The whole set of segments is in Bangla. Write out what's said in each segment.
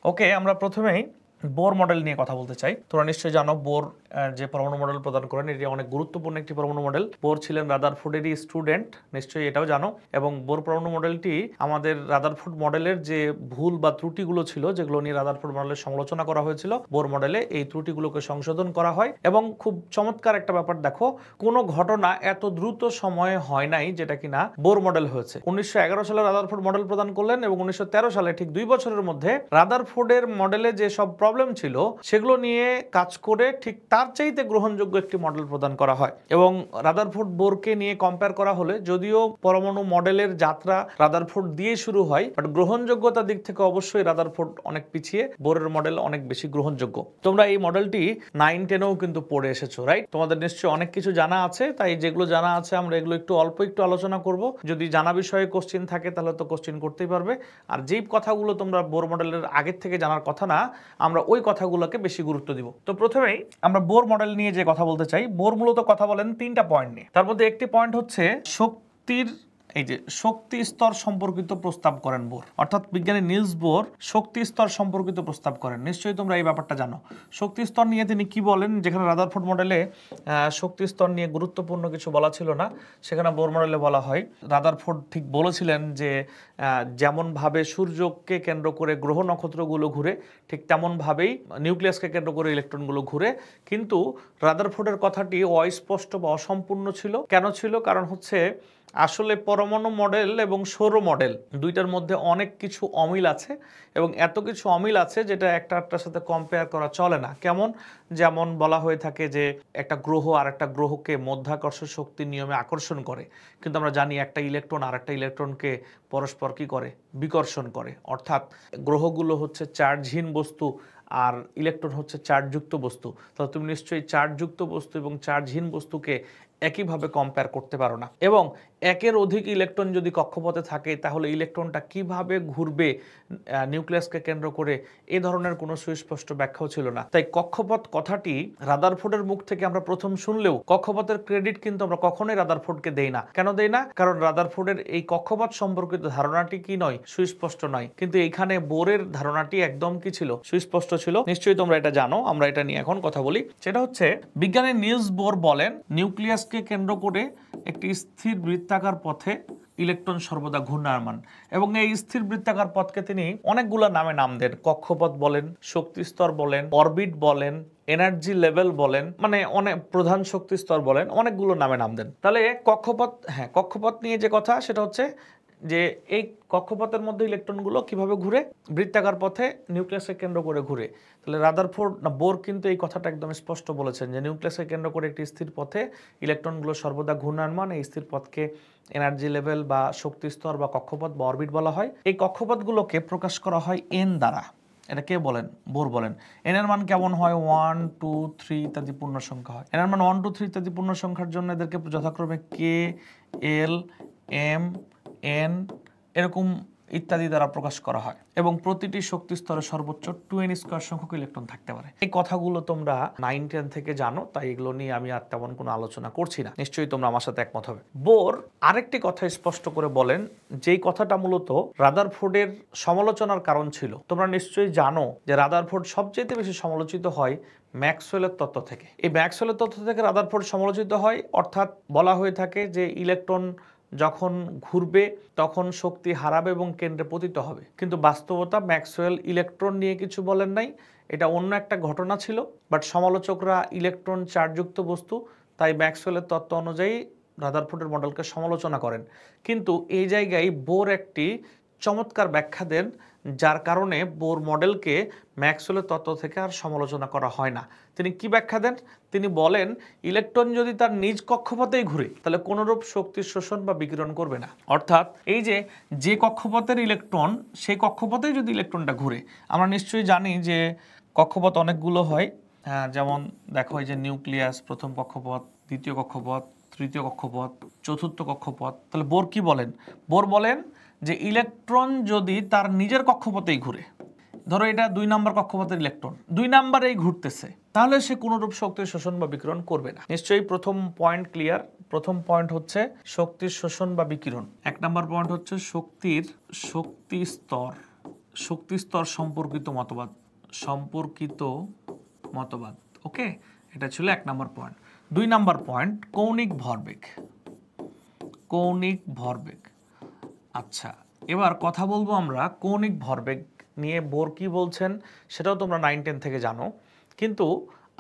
ওকে, আমরা প্রথমেই বোর মডেল নিয়ে কথা বলতে চাই। তোমরা নিশ্চয়ই জানো বোর যে পরমাণু মডেল প্রদান করেন এটি অনেক গুরুত্বপূর্ণ একটি পরমাণু মডেল। বোর ছিলেন রাদারফোর্ডেরই স্টুডেন্ট, নিশ্চয়ই এটাও জানো। এবং বোর পরমাণু মডেলটি আমাদের রাদারফোর্ড মডেলের যে ভুল বা ত্রুটিগুলো ছিল, যেগুলো নিয়ে রাদারফোর্ড মডেলের সমালোচনা করা হয়েছিল, বোর মডেলে এই ত্রুটিগুলোকে সংশোধন করা হয়। এবং খুব চমৎকার একটা ব্যাপার দেখো, কোনো ঘটনা এত দ্রুত সময়ে হয় নাই যেটা কিনা বোর মডেল হয়েছে। 1911 সালে রাদারফোর্ড মডেল প্রদান করলেন এবং 1913 সালে ঠিক 2 বছরের মধ্যে রাদারফোর্ডের মডেলে যে সব প্রবলেম ছিল সেগুলো নিয়ে কাজ করে ঠিক তার চাইতে গ্রহণযোগ্য একটি মডেল প্রদান করা হয়। এবং রাদারফোর্ড বোরকে নিয়ে কম্পেয়ার করা হলে যদিও পরমাণু মডেলের যাত্রা রাদারফোর্ড দিয়ে শুরু হয়, বাট গ্রহণযোগ্যতার দিক থেকে অবশ্যই রাদারফোর্ড অনেক পিছিয়ে, বোরের মডেল অনেক বেশি গ্রহণযোগ্য। তোমরা এই মডেলটি 9-10-এও কিন্তু পড়ে এসেছো, রাইট? তোমাদের নিশ্চয়ই অনেক কিছু জানা আছে, তাই যেগুলো জানা আছে আমরা এগুলো অল্প একটু আলোচনা করব। যদি জানা বিষয়ে কোশ্চিন থাকে তাহলে তো কোশ্চিন করতেই পারবে, আর যেই কথাগুলো তোমরা বোর মডেলের আগের থেকে জানার কথা না, আমরা ওই কথাগুলোকে বেশি গুরুত্ব দিব। তো প্রথমেই আমরা বোর মডেল নিয়ে যে কথা বলতে চাই, বোর মূলত কথা বলেন 3টা পয়েন্ট নিয়ে। তার মধ্যে একটি পয়েন্ট হচ্ছে শক্তির শক্তি স্তর সম্পর্কিত প্রস্তাব করেন বোর, অর্থাৎ বিজ্ঞানী নিলস বোর শক্তি স্তর সম্পর্কিত প্রস্তাব করেন। নিশ্চয়ই তোমরা এই ব্যাপারটা জানো। শক্তি স্তর নিয়ে তিনি কি বলেন, যেখানে রাদারফোর্ড মডেলে শক্তি স্তর নিয়ে গুরুত্বপূর্ণ কিছু বলা ছিল না, সেখানে বোর মডেলে বলা হয়। রাদারফোর্ড ঠিক বলেছিলেন যে যেমনভাবে সূর্যকে কেন্দ্র করে গ্রহ নক্ষত্রগুলো ঘুরে, ঠিক তেমনভাবেই নিউক্লিয়াসকে কেন্দ্র করে ইলেকট্রনগুলো ঘুরে। কিন্তু রাদারফোর্ডের কথাটি অস্পষ্ট বা অসম্পূর্ণ ছিল। কেন ছিল? কারণ হচ্ছে আসলে পরমাণু মডেল এবং সৌর মডেল দুইটার মধ্যে অনেক কিছু অমিল আছে, এবং এত কিছু অমিল আছে যেটা একটার সাথে কম্পেয়ার করা চলে না। কেমন? যেমন বলা হয়ে থাকে যে একটা গ্রহ আর একটা গ্রহকে মধ্যাকর্ষণ শক্তির নিয়মে আকর্ষণ করে, কিন্তু আমরা জানি একটা ইলেকট্রন আর একটা ইলেকট্রনকে পরস্পর কি করে? বিকর্ষণ করে। অর্থাৎ গ্রহগুলো হচ্ছে চার্জহীন বস্তু আর ইলেকট্রন হচ্ছে চার্জযুক্ত বস্তু। তাহলে তুমি নিশ্চয়ই চার্জযুক্ত বস্তু এবং চার্জহীন বস্তুকে একইভাবে কম্পেয়ার করতে পারো না। এবং একের অধিক ইলেকট্রন যদি কক্ষপথে থাকে তাহলে ইলেকট্রনটা কিভাবে ঘুরবে নিউক্লিয়াসকে কেন্দ্র করে, এই ধরনের কোনো সুস্পষ্ট ব্যাখ্যাও ছিল না। তাই কক্ষপথ কথাটি রাদারফোর্ডের মুখ থেকে আমরা প্রথম শুনলেও কক্ষপথের ক্রেডিট কিন্তু আমরা কখনোই রাদারফোর্ডকে দেই না। কেন দেই না? কারণ রাদারফোর্ডের এই কক্ষপথ সম্পর্কিত ধারণাটি কি নয়? সুস্পষ্ট নয়। কিন্তু এইখানে বোরের ধারণাটি একদম কি ছিল? সুস্পষ্ট ছিল। নিশ্চয়ই তোমরা এটা জানো, আমরা এটা নিয়ে এখন কথা বলি। সেটা হচ্ছে বিজ্ঞানী নিলস বোর বলেন নিউক্লিয়াসকে কেন্দ্র করে একটি স্থির বৃত্তাকার পথে ইলেকট্রন সর্বদা ঘূর্ণায়মান, এবং এই স্থির বৃত্তাকার পথকে তিনি অনেকগুলো নাম দেন। কক্ষপথ বলেন, শক্তি স্তর বলেন, অরবিট বলেন, এনার্জি লেভেল বলেন, মানে অনেক প্রধান শক্তি স্তর বলেন, অনেকগুলো নাম দেন। তাহলে কক্ষপথ নিয়ে যে কথা সেটা হচ্ছে যে এই কক্ষপথের মধ্যে ইলেকট্রনগুলো কিভাবে ঘুরে? বৃত্তাকার পথে নিউক্লিয়াসকে কেন্দ্র করে ঘুরে। তাহলে বোর কিন্তু এই কথাটা একদম স্পষ্ট বলেছেন যে নিউক্লিয়াসকে কেন্দ্র করে একটি স্থির পথে ইলেকট্রনগুলো সর্বদা ঘূর্ণায়মান। এই স্থির পথকে এনার্জি লেভেল বা শক্তি স্তর বা কক্ষপথ বা অরবিট বলা হয়। এই কক্ষপথগুলোকে প্রকাশ করা হয় এন দ্বারা। এটা কে বলেন? বোর বলেন। এন এর মান কেমন হয়? 1, 2, 3 ইত্যাদি পূর্ণ সংখ্যা হয়। এন এর মান 1, 2, 3 ইত্যাদি পূর্ণ সংখ্যার জন্য এদেরকে যথাক্রমে কে, এল, এম, এন এরকম ইত্যাদি দ্বারা প্রকাশ করা হয়, এবং প্রতিটি শক্তি স্তরে সর্বোচ্চ 2n² সংখ্যক ইলেকট্রন থাকতে পারে। এই কথাগুলো তোমরা 9-10 থেকে জানো, তাই এগুলো নিয়ে আমি আর তেমন কোনো আলোচনা করছি না। নিশ্চয়ই তোমরা আমার সাথে একমত হবে। বোর আরেকটি কথা স্পষ্ট করে বলেন, যেই কথাটা মূলত রাদারফোর্ডের সমালোচনার কারণ ছিল। তোমরা নিশ্চয়ই জানো যে রাদারফোর্ড সবচেয়ে বেশি সমালোচিত হয় ম্যাক্সওয়েলের তত্ত্ব থেকে। এই ম্যাক্সওয়েলের তত্ত্ব থেকে রাদারফোর্ড সমালোচিত হয়, অর্থাৎ বলা হয়ে থাকে যে ইলেকট্রন যখন ঘুরবে তখন শক্তি হারাবে এবং কেন্দ্রে পতিত হবে। কিন্তু বাস্তবতা ম্যাক্সওয়েল ইলেকট্রন নিয়ে কিছু বলেন নাই, এটা অন্য একটা ঘটনা ছিল। বাট সমালোচকরা ইলেকট্রন চার্জযুক্ত বস্তু, তাই ম্যাক্সওয়েলের তত্ত্ব অনুযায়ী রাদারফোর্ডের মডেলকে সমালোচনা করেন। কিন্তু এই জায়গায় বোর একটি চমৎকার ব্যাখ্যা দেন, যার কারণে বোর মডেলকে ম্যাক্সওয়েলের তত্ত্ব থেকে আর সমালোচনা করা হয় না। তিনি কি ব্যাখ্যা দেন? তিনি বলেন ইলেকট্রন যদি তার নিজ কক্ষপথেই ঘুরে তাহলে কোনোরূপ শক্তি শোষণ বা বিকিরণ করবে না। অর্থাৎ এই যে কক্ষপথের ইলেকট্রন, সেই কক্ষপথেই যদি ইলেকট্রনটা ঘুরে, আমরা নিশ্চয়ই জানি যে কক্ষপথ অনেকগুলো হয়। যেমন দেখো এই যে নিউক্লিয়াস প্রথম কক্ষপথ, দ্বিতীয় কক্ষপথ, তৃতীয় কক্ষপথ, চতুর্থ কক্ষপথ। তাহলে বোর কি বলেন? বোর বলেন যে ইলেকট্রন যদি তার নিজের কক্ষপথেই ঘুরে, ধরো এটা 2 নম্বর কক্ষপথের ইলেকট্রন 2 নম্বরেই ঘুরতেছে, তাহলে সে কোনোরূপ শক্তি শোষণ বা বিকিরণ করবে না। নিশ্চয়ই প্রথম পয়েন্ট ক্লিয়ার। প্রথম পয়েন্ট হচ্ছে শক্তির শোষণ বা বিকিরণ। 1 নম্বর পয়েন্ট হচ্ছে শক্তি স্তর শক্তিস্তর সম্পর্কিত মতবাদ। ওকে, এটা ছিল 1 নম্বর পয়েন্ট। 2 নম্বর পয়েন্ট কৌণিক ভরবেগ। আচ্ছা, এবার কথা বলবো আমরা কৌণিক ভরবেগ নিয়ে। বোর কি বলছেন সেটাও তোমরা 9-10 থেকে জানো, কিন্তু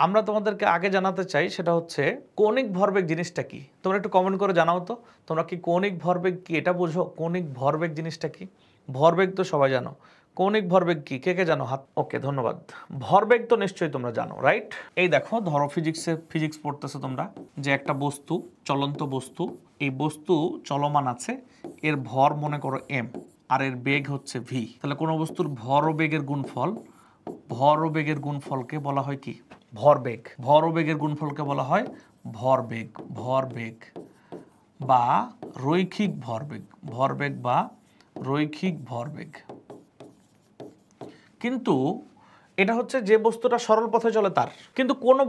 আমরা তোমাদেরকে আগে জানাতে চাই সেটা হচ্ছে কৌণিক ভরবেগ জিনিসটা কি। তোমরা একটু কমেন্ট করে জানাও তো তোমরা কি কৌণিক ভরবেগ কি এটা বুঝো। কৌণিক ভরবেগ জিনিসটা কি? ভরবেগ তো সবাই জানো, কৌণিক ভরবেগ কি কে কে জানো? হাত। ওকে, ধন্যবাদ। ভরবেগ তো নিশ্চয়ই তোমরা জানো, রাইট? এই দেখো, ধরো ফিজিক্স পড়তেছো তোমরা, যে একটা বস্তু, চলন্ত বস্তু, এই বস্তু চলমান আছে, এর ভর মনে করো m আর এর বেগ হচ্ছে v। তাহলে কোনো বস্তুর ভর ও বেগের গুণফলকে বলা হয় কি? ভরবেগ। ভর ও বেগের গুণফলকে বলা হয় ভরবেগ বা রৈখিক ভরবেগ। কিন্তু এটা হচ্ছে যে বস্তুটা সরল পথে চলে তার। কিন্তু কোনো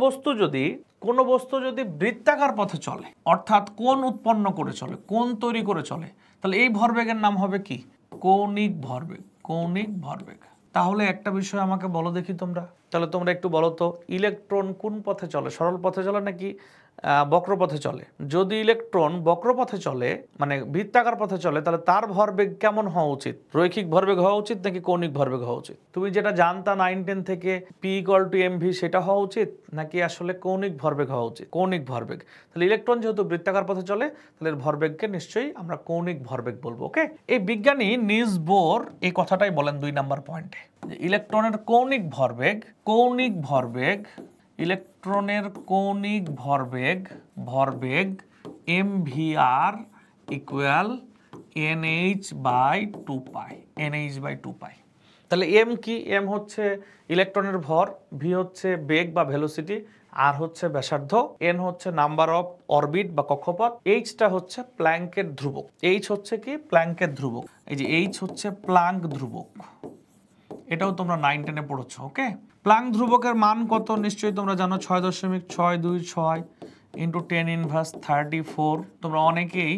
বস্তু যদি বৃত্তাকার পথে চলে, অর্থাৎ কোণ উৎপন্ন করে চলে, কোণ তৈরি করে চলে, তাহলে এই ভরবেগের নাম হবে কি? কৌণিক ভরবেগ। তাহলে একটা বিষয় আমাকে বলো দেখি তোমরা, তাহলে তোমরা একটু বলো তো, ইলেকট্রন কোন পথে চলে? সরল পথে চলে নাকি বক্রপথে চলে? যদি ইলেকট্রন বক্রপথে চলে, মানে বৃত্তাকার পথে চলে, তাহলে তার ভরবেগ কেমন হওয়া উচিত? রৈখিক ভরবেগ হওয়া উচিত নাকি কৌণিক ভরবেগ হওয়া উচিত? তুমি যেটা জানতা 9-10 থেকে P = mv, সেটা হওয়া উচিত নাকি আসলে কৌণিক ভরবেগ হওয়া উচিত? কৌণিক ভরবেগ। তাহলে ইলেকট্রন যেহেতু বৃত্তাকার পথে চলে, তাহলে এর ভরবেগকে নিশ্চয়ই আমরা কৌণিক ভরবেগ বলবো। ওকে, এই বিজ্ঞানী নিলস বোর এই কথাটাই বলেন 2 নম্বর পয়েন্টে, যে ইলেকট্রনের কৌণিক ভরবেগ ইলেকট্রনের কৌণিক ভরবেগ mvr ইকুয়াল nh/2π। তাহলে m কি? m হচ্ছে ইলেকট্রনের ভর, v হচ্ছে বেগ বা ভেলোসিটি, r হচ্ছে ব্যাসার্ধ, n হচ্ছে নাম্বার অফ অরবিট বা কক্ষপথ, h টা হচ্ছে প্ল্যাঙ্কের ধ্রুবক। h হচ্ছে কি? প্ল্যাঙ্কের ধ্রুবক। এই যে h হচ্ছে প্ল্যাঙ্ক ধ্রুবক, এটাও তোমরা 9-10 এ পড়েছো। ওকে, প্ল্যাঙ্ক ধ্রুবকের মান কত? নিশ্চয়ই তোমরা জানো, 6.626 × 10⁻34। তোমরা অনেকেই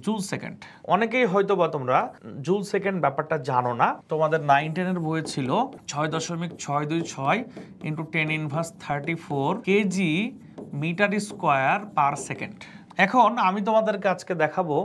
জুল সেকেন্ড, অনেকেই হয়তো বা তোমরা জুল সেকেন্ড ব্যাপারটা জানো না। তোমাদের 9-10 এর বইয়ে ছিল 6.626 × 10⁻34 kg metre square per second. এখন আমি তোমাদেরকে আজকে দেখাবো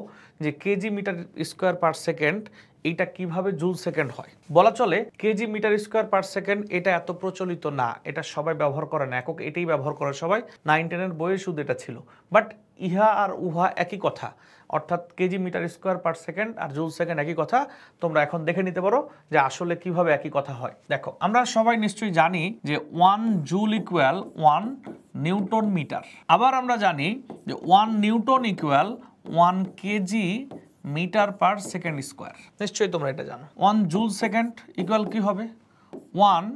যে kg metre square per second এটা কিভাবে জুল সেকেন্ড হয়। বলা চলে kg metre square per second এটা এত প্রচলিত না, এটা সবাই ব্যবহার করে না, একক এটাই ব্যবহার করে সবাই। 9-10 এর বইয়ে শুধু এটা ছিল, বাট ইহা আর উহা একই কথা, অর্থাৎ KG metre square per second আর জুল সেকেন্ড একই কথা। তোমরা এখন দেখে নিতে পারো যে আসলে কিভাবে একই কথা হয়। দেখো, আমরা সবাই নিশ্চয়ই জানি যে 1 জুল ইকুয়াল 1 নিউটন মিটার। আবার আমরা জানি যে 1 newton equal 1 KG metre per second square. নিশ্চয়ই তোমরা এটা জানো। 1 জুল সেকেন্ড ইকুয়াল কি হবে? 1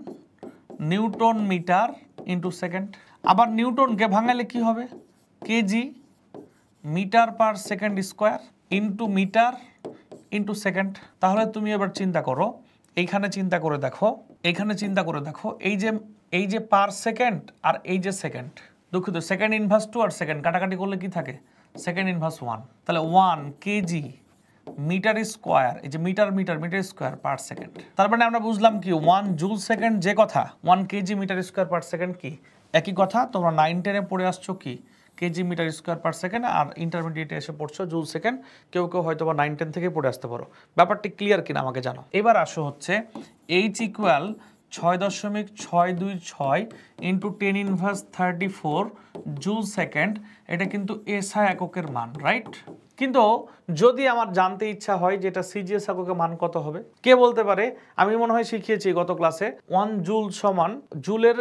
নিউটন মিটার ইন্টু সেকেন্ড। আবার নিউটনকে ভাঙালে কি হবে? Kg metre per second square into metre into second. তাহলে তুমি এবার চিন্তা করো, এইখানে চিন্তা করে দেখো, এই যে পার সেকেন্ড আর এই যে সেকেন্ড, দুঃখিত, সেকেন্ড ইনভার্স 2 আর সেকেন্ড কাটাকাটি করলে কি থাকে? Second inverse 1। তাহলে 1 কেজি মিটার স্কোয়ার, এই যে মিটার স্কোয়ার পার সেকেন্ড। তার মানে আমরা বুঝলাম কি 1 জুল সেকেন্ড যে কথা, 1 KG metre square per second কি একই কথা। তোমরা 9-10 এ পড়ে আসছো কি KG metre square per second, আর ইন্টারমিডিয়েটে এসে পড়ছো জুল সেকেন্ড। কেউ হয়তো বা 9-10 থেকে পড়ে আসতে পারো। ব্যাপারটি ক্লিয়ার কিনা আমাকে জানো। এবার আসো হচ্ছে h equal 6.626 into 10⁻34 joule second. এটা কিন্তু এসআই এককের মান, রাইট? কিন্তু যদি আমার জানতে ইচ্ছা হয় যে এটা সিজিএস এককের মান কত হবে, কে বলতে পারে? আমি মনে হয় শিখিয়েছি গত ক্লাসে 1 জুল সমান, জুলের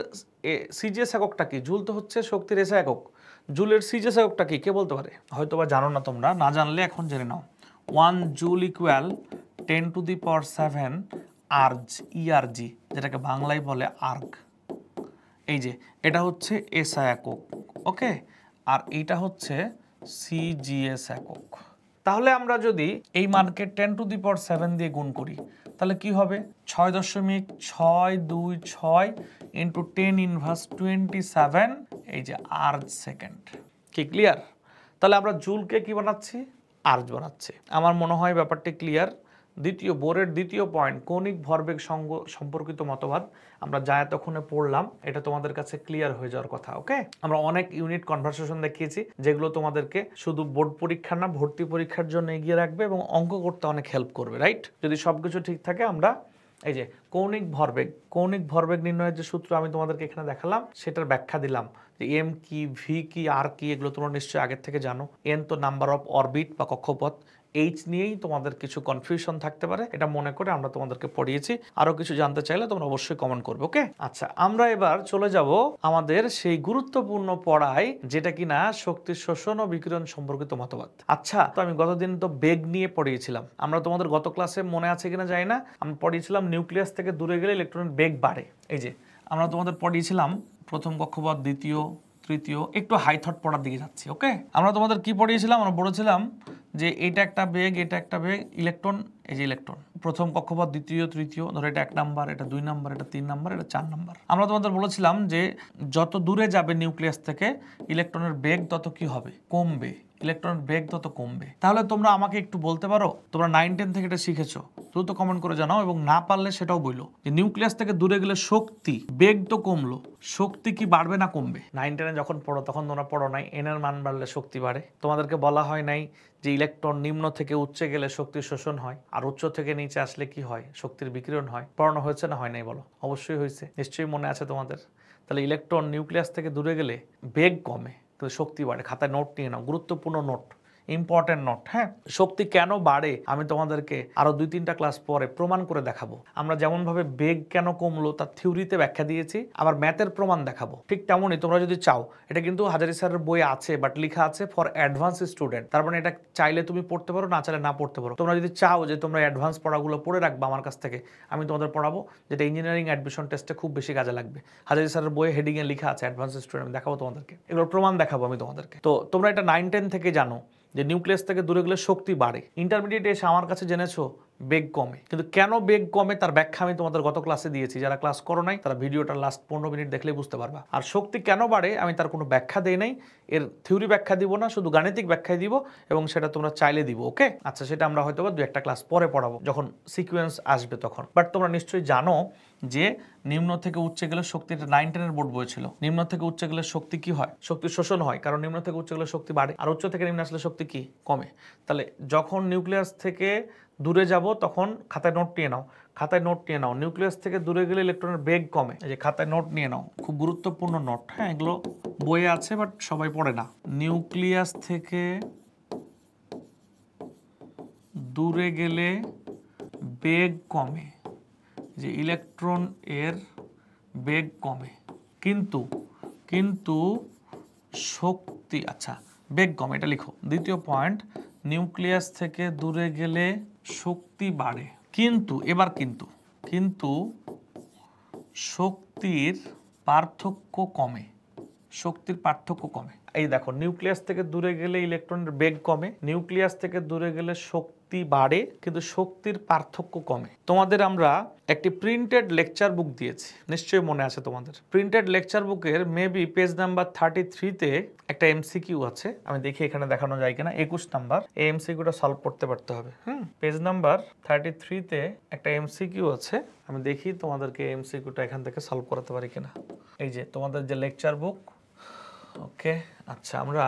সিজিএস এককটা কি? জুল তো হচ্ছে শক্তির এসআই একক, জুলের সিজিএস এককটা কি? কে বলতে পারে? হয়তো বা জানো না তোমরা, না জানলে এখন জেনে নাও। 1 জুল ইকুয়াল 10⁻7 আর্জ, ইআরজি, যেটাকে বাংলায় বলে আর্গ। এই যে এটা হচ্ছে এসআই একক, ওকে, আর এইটা হচ্ছে সিজিএস একক। তাহলে আমরা যদি এই মানকে 10⁻7 দিয়ে গুণ করি, তাহলে কি হবে? 6.626 ইন্টু 10⁻27, এই যে আর্জ সেকেন্ড। কি ক্লিয়ার? তাহলে আমরা জুলকে কি বানাচ্ছি? আর্জ বানাচ্ছি। আমার মনে হয় ব্যাপারটি ক্লিয়ার। দ্বিতীয় বোরের দ্বিতীয় পয়েন্ট কৌণিক ভরবেগ সম্পর্কিত মতবাদ আমরা যা এতক্ষণে পড়লাম এটা তোমাদের কাছে ক্লিয়ার হয়ে যাওয়ার কথা। ওকে, আমরা অনেক ইউনিট কনভারসেশন দেখিয়েছি যেগুলো তোমাদেরকে শুধু বোর্ড পরীক্ষা না ভর্তি পরীক্ষার জন্য এগিয়ে রাখবে এবং অঙ্ক করতে অনেক হেল্প করবে, রাইট? যদি সবকিছু ঠিক থাকে আমরা এই যে কৌণিক ভরবেগ নির্ণয়ের যে সূত্র আমি তোমাদেরকে এখানে দেখালাম সেটার ব্যাখ্যা দিলাম যে এম কি, ভি কি, আর কি, এগুলো তোমরা নিশ্চয়ই আগের থেকে জানো। এন তো নাম্বার অফ অরবিট বা কক্ষপথ। এইচ নিয়েই তোমাদের কিছু কনফিউশন থাকতে পারে, এটা মনে করে আমরা তোমাদেরকে পড়িয়েছি। আরো কিছু জানতে চাইলে তোমরা অবশ্যই কমেন্ট করবে। ওকে, আচ্ছা, আমরা এবার চলে যাব আমাদের সেই গুরুত্বপূর্ণ পড়ায় যেটা কিনা শক্তির শোষণ ও বিকিরণ সম্পর্কিত মতবাদ। আচ্ছা, তো আমি গতদিন তো বেগ নিয়ে পড়িয়েছিলাম। আমরা তোমাদের গত ক্লাসে মনে আছে কিনা জানি না, আমরা পড়িয়েছিলাম নিউক্লিয়াস থেকে দূরে গেলে ইলেকট্রনের বেগ বাড়ে। এই যে আমরা তোমাদের পড়িয়েছিলাম প্রথম কক্ষপথ, দ্বিতীয়, তৃতীয়, একটু হাই থট পড়ার দিকে যাচ্ছি। ওকে, আমরা তোমাদের কি পড়িয়েছিলাম? আমরা বলেছিলাম যে এটা একটা বেগ, এটা একটা বেগ, ইলেকট্রন, এই যে ইলেকট্রন প্রথম কক্ষপথ, দ্বিতীয়, তৃতীয়, ধরো এটা 1 নাম্বার, এটা 2 নাম্বার, এটা 3 নাম্বার, এটা 4 নাম্বার। আমরা তোমাদের বলেছিলাম যে যত দূরে যাবে নিউক্লিয়াস থেকে ইলেকট্রনের বেগ তত কি হবে? কমবে। ইলেকট্রনের বেগ তত কমবে। তাহলে তোমরা আমাকে একটু বলতে পারো, তোমরা 9-10 থেকে এটা শিখেছো, দ্রুত কমেন্ট করে জানাও, এবং না পারলে সেটাও বললো যে নিউক্লিয়াস থেকে দূরে গেলে শক্তি, বেগ তো কমলো, শক্তি কি বাড়বে না কমবে? 9-10 যখন পড়ো তখন তোমরা পড়ো নাই এন এর মান বাড়লে শক্তি বাড়ে। তোমাদেরকে বলা হয় নাই যে ইলেকট্রন নিম্ন থেকে উচ্চে গেলে শক্তির শোষণ হয়, আর উচ্চ থেকে নিচে আসলে কি হয়? শক্তির বিকিরণ হয়। পড়ানো হয়েছে না হয় নাই বলো? অবশ্যই হয়েছে, নিশ্চয়ই মনে আছে তোমাদের। তাহলে ইলেকট্রন নিউক্লিয়াস থেকে দূরে গেলে বেগ কমে কিন্তু শক্তি বাড়ে। খাতায় নোট নিয়ে নাও, গুরুত্বপূর্ণ নোট, ইম্পর্টেন্ট নোট। হ্যাঁ, শক্তি কেন বাড়ে আমি তোমাদেরকে আরো 2-3টা ক্লাস পরে প্রমাণ করে দেখাবো। আমরা যেমন ভাবে বেগ কেন কমলো তার থিওরিতে ব্যাখ্যা দিয়েছি, আবার ম্যাথের প্রমাণ দেখাবো। ঠিক তেমনই তোমরা যদি চাও, এটা কিন্তু হাজারি স্যারের বই আছে, বাট লেখা আছে ফর অ্যাডভান্স স্টুডেন্ট। তার মানে এটা চাইলে তুমি পড়তে পারো, না চাইলে না পড়তে পারো। তোমরা যদি চাও যে তোমরা অ্যাডভান্স পড়াগুলো পড়ে রাখবা আমার কাছ থেকে, আমি তোমাদের পড়াবো, যেটা ইঞ্জিনিয়ারিং অ্যাডমিশন টেস্টে খুব বেশি কাজে লাগবে। হাজারি স্যারের বইয়ে হেডিং এ লেখা আছে অ্যাডভান্স স্টুডেন্ট, আমি দেখাবো তোমাদেরকে, এগুলোর প্রমাণ দেখাবো আমি তোমাদেরকে। তো তোমরা এটা 9-10 থেকে জানো যে নিউক্লিয়াস থেকে দূরে গেলে শক্তি বাড়ে। ইন্টারমিডিয়েটে এসে আমার কাছে জেনেছো বেগ কমে, কিন্তু কেন বেগ কমে তার ব্যাখ্যা আমি তোমাদের গত ক্লাসে দিয়েছি। যারা ক্লাস করো নাই তারা ভিডিওটা লাস্ট 15 মিনিট দেখলেই বুঝতে পারবা। আর শক্তি কেন বাড়ে আমি তার কোনো ব্যাখ্যা দেই নাই, এর থিওরি ব্যাখ্যা দিব না, শুধু গাণিতিক ব্যাখ্যাই দিব, এবং সেটা তোমরা চাইলে দিব। ওকে, আচ্ছা, সেটা আমরা হয়তো বা 2-1টা ক্লাস পরে পড়াবো যখন সিকোয়েন্স আসবে তখন। বাট তোমরা নিশ্চয়ই জানো যে নিম্ন থেকে উচ্চে গেলে শক্তি, এটা 9-10 বোর্ড বই ছিল, নিম্ন থেকে উচ্চে গেলে শক্তি কি হয়? শক্তি শোষণ হয়, কারণ নিম্ন থেকে উচ্চে গেলে শক্তি বাড়ে, আর উচ্চ থেকে নিম্নে আসলে শক্তি কি কমে। তাহলে যখন নিউক্লিয়াস থেকে দূরে যাব তখন খাতায় নোট নিয়ে নাও, খাতায় নোট নিয়ে নাও, নিউক্লিয়াস থেকে দূরে গেলে ইলেকট্রনের বেগ কমে। এই যে খাতায় নোট নিয়ে নাও, খুব গুরুত্বপূর্ণ নোট। হ্যাঁ, এগুলো বইয়ে আছে বাট সবাই পড়ে না। নিউক্লিয়াস থেকে দূরে গেলে বেগ কমে, যে ইলেকট্রন এর বেগ কমে, কিন্তু শক্তি, আচ্ছা, বেগ কমে, এটা লিখো। দ্বিতীয় পয়েন্ট, নিউক্লিয়াস থেকে দূরে গেলে শক্তি বাড়ে, কিন্তু শক্তির পার্থক্য কমে, শক্তির পার্থক্য কমে। এই দেখো, নিউক্লিয়াস থেকে দূরে গেলে ইলেকট্রনের বেগ কমে, নিউক্লিয়াস থেকে দূরে গেলে শক্তি বাড়ে, কিন্তু শক্তির পার্থক্য কমে। তোমাদের আমরা একটি প্রিন্টেড লেকচার বুক দিয়েছি, নিশ্চয়ই মনে আছে তোমাদের। প্রিন্টেড লেকচার বুকের মেবি পেজ নাম্বার 33-তে একটা এমসিকিউ আছে, আমি দেখি এখানে দেখানো যায় কিনা। 21 নাম্বার, এই এমসিকিউটা সলভ করতে পারতে হবে। পেজ নাম্বার 33-তে একটা এমসিকিউ আছে, আমি দেখি তোমাদেরকে এমসিকিউটা এখান থেকে সলভ করাতে পারি কিনা। এই যে তোমাদের যে লেকচার বুক, ওকে, আচ্ছা, আমরা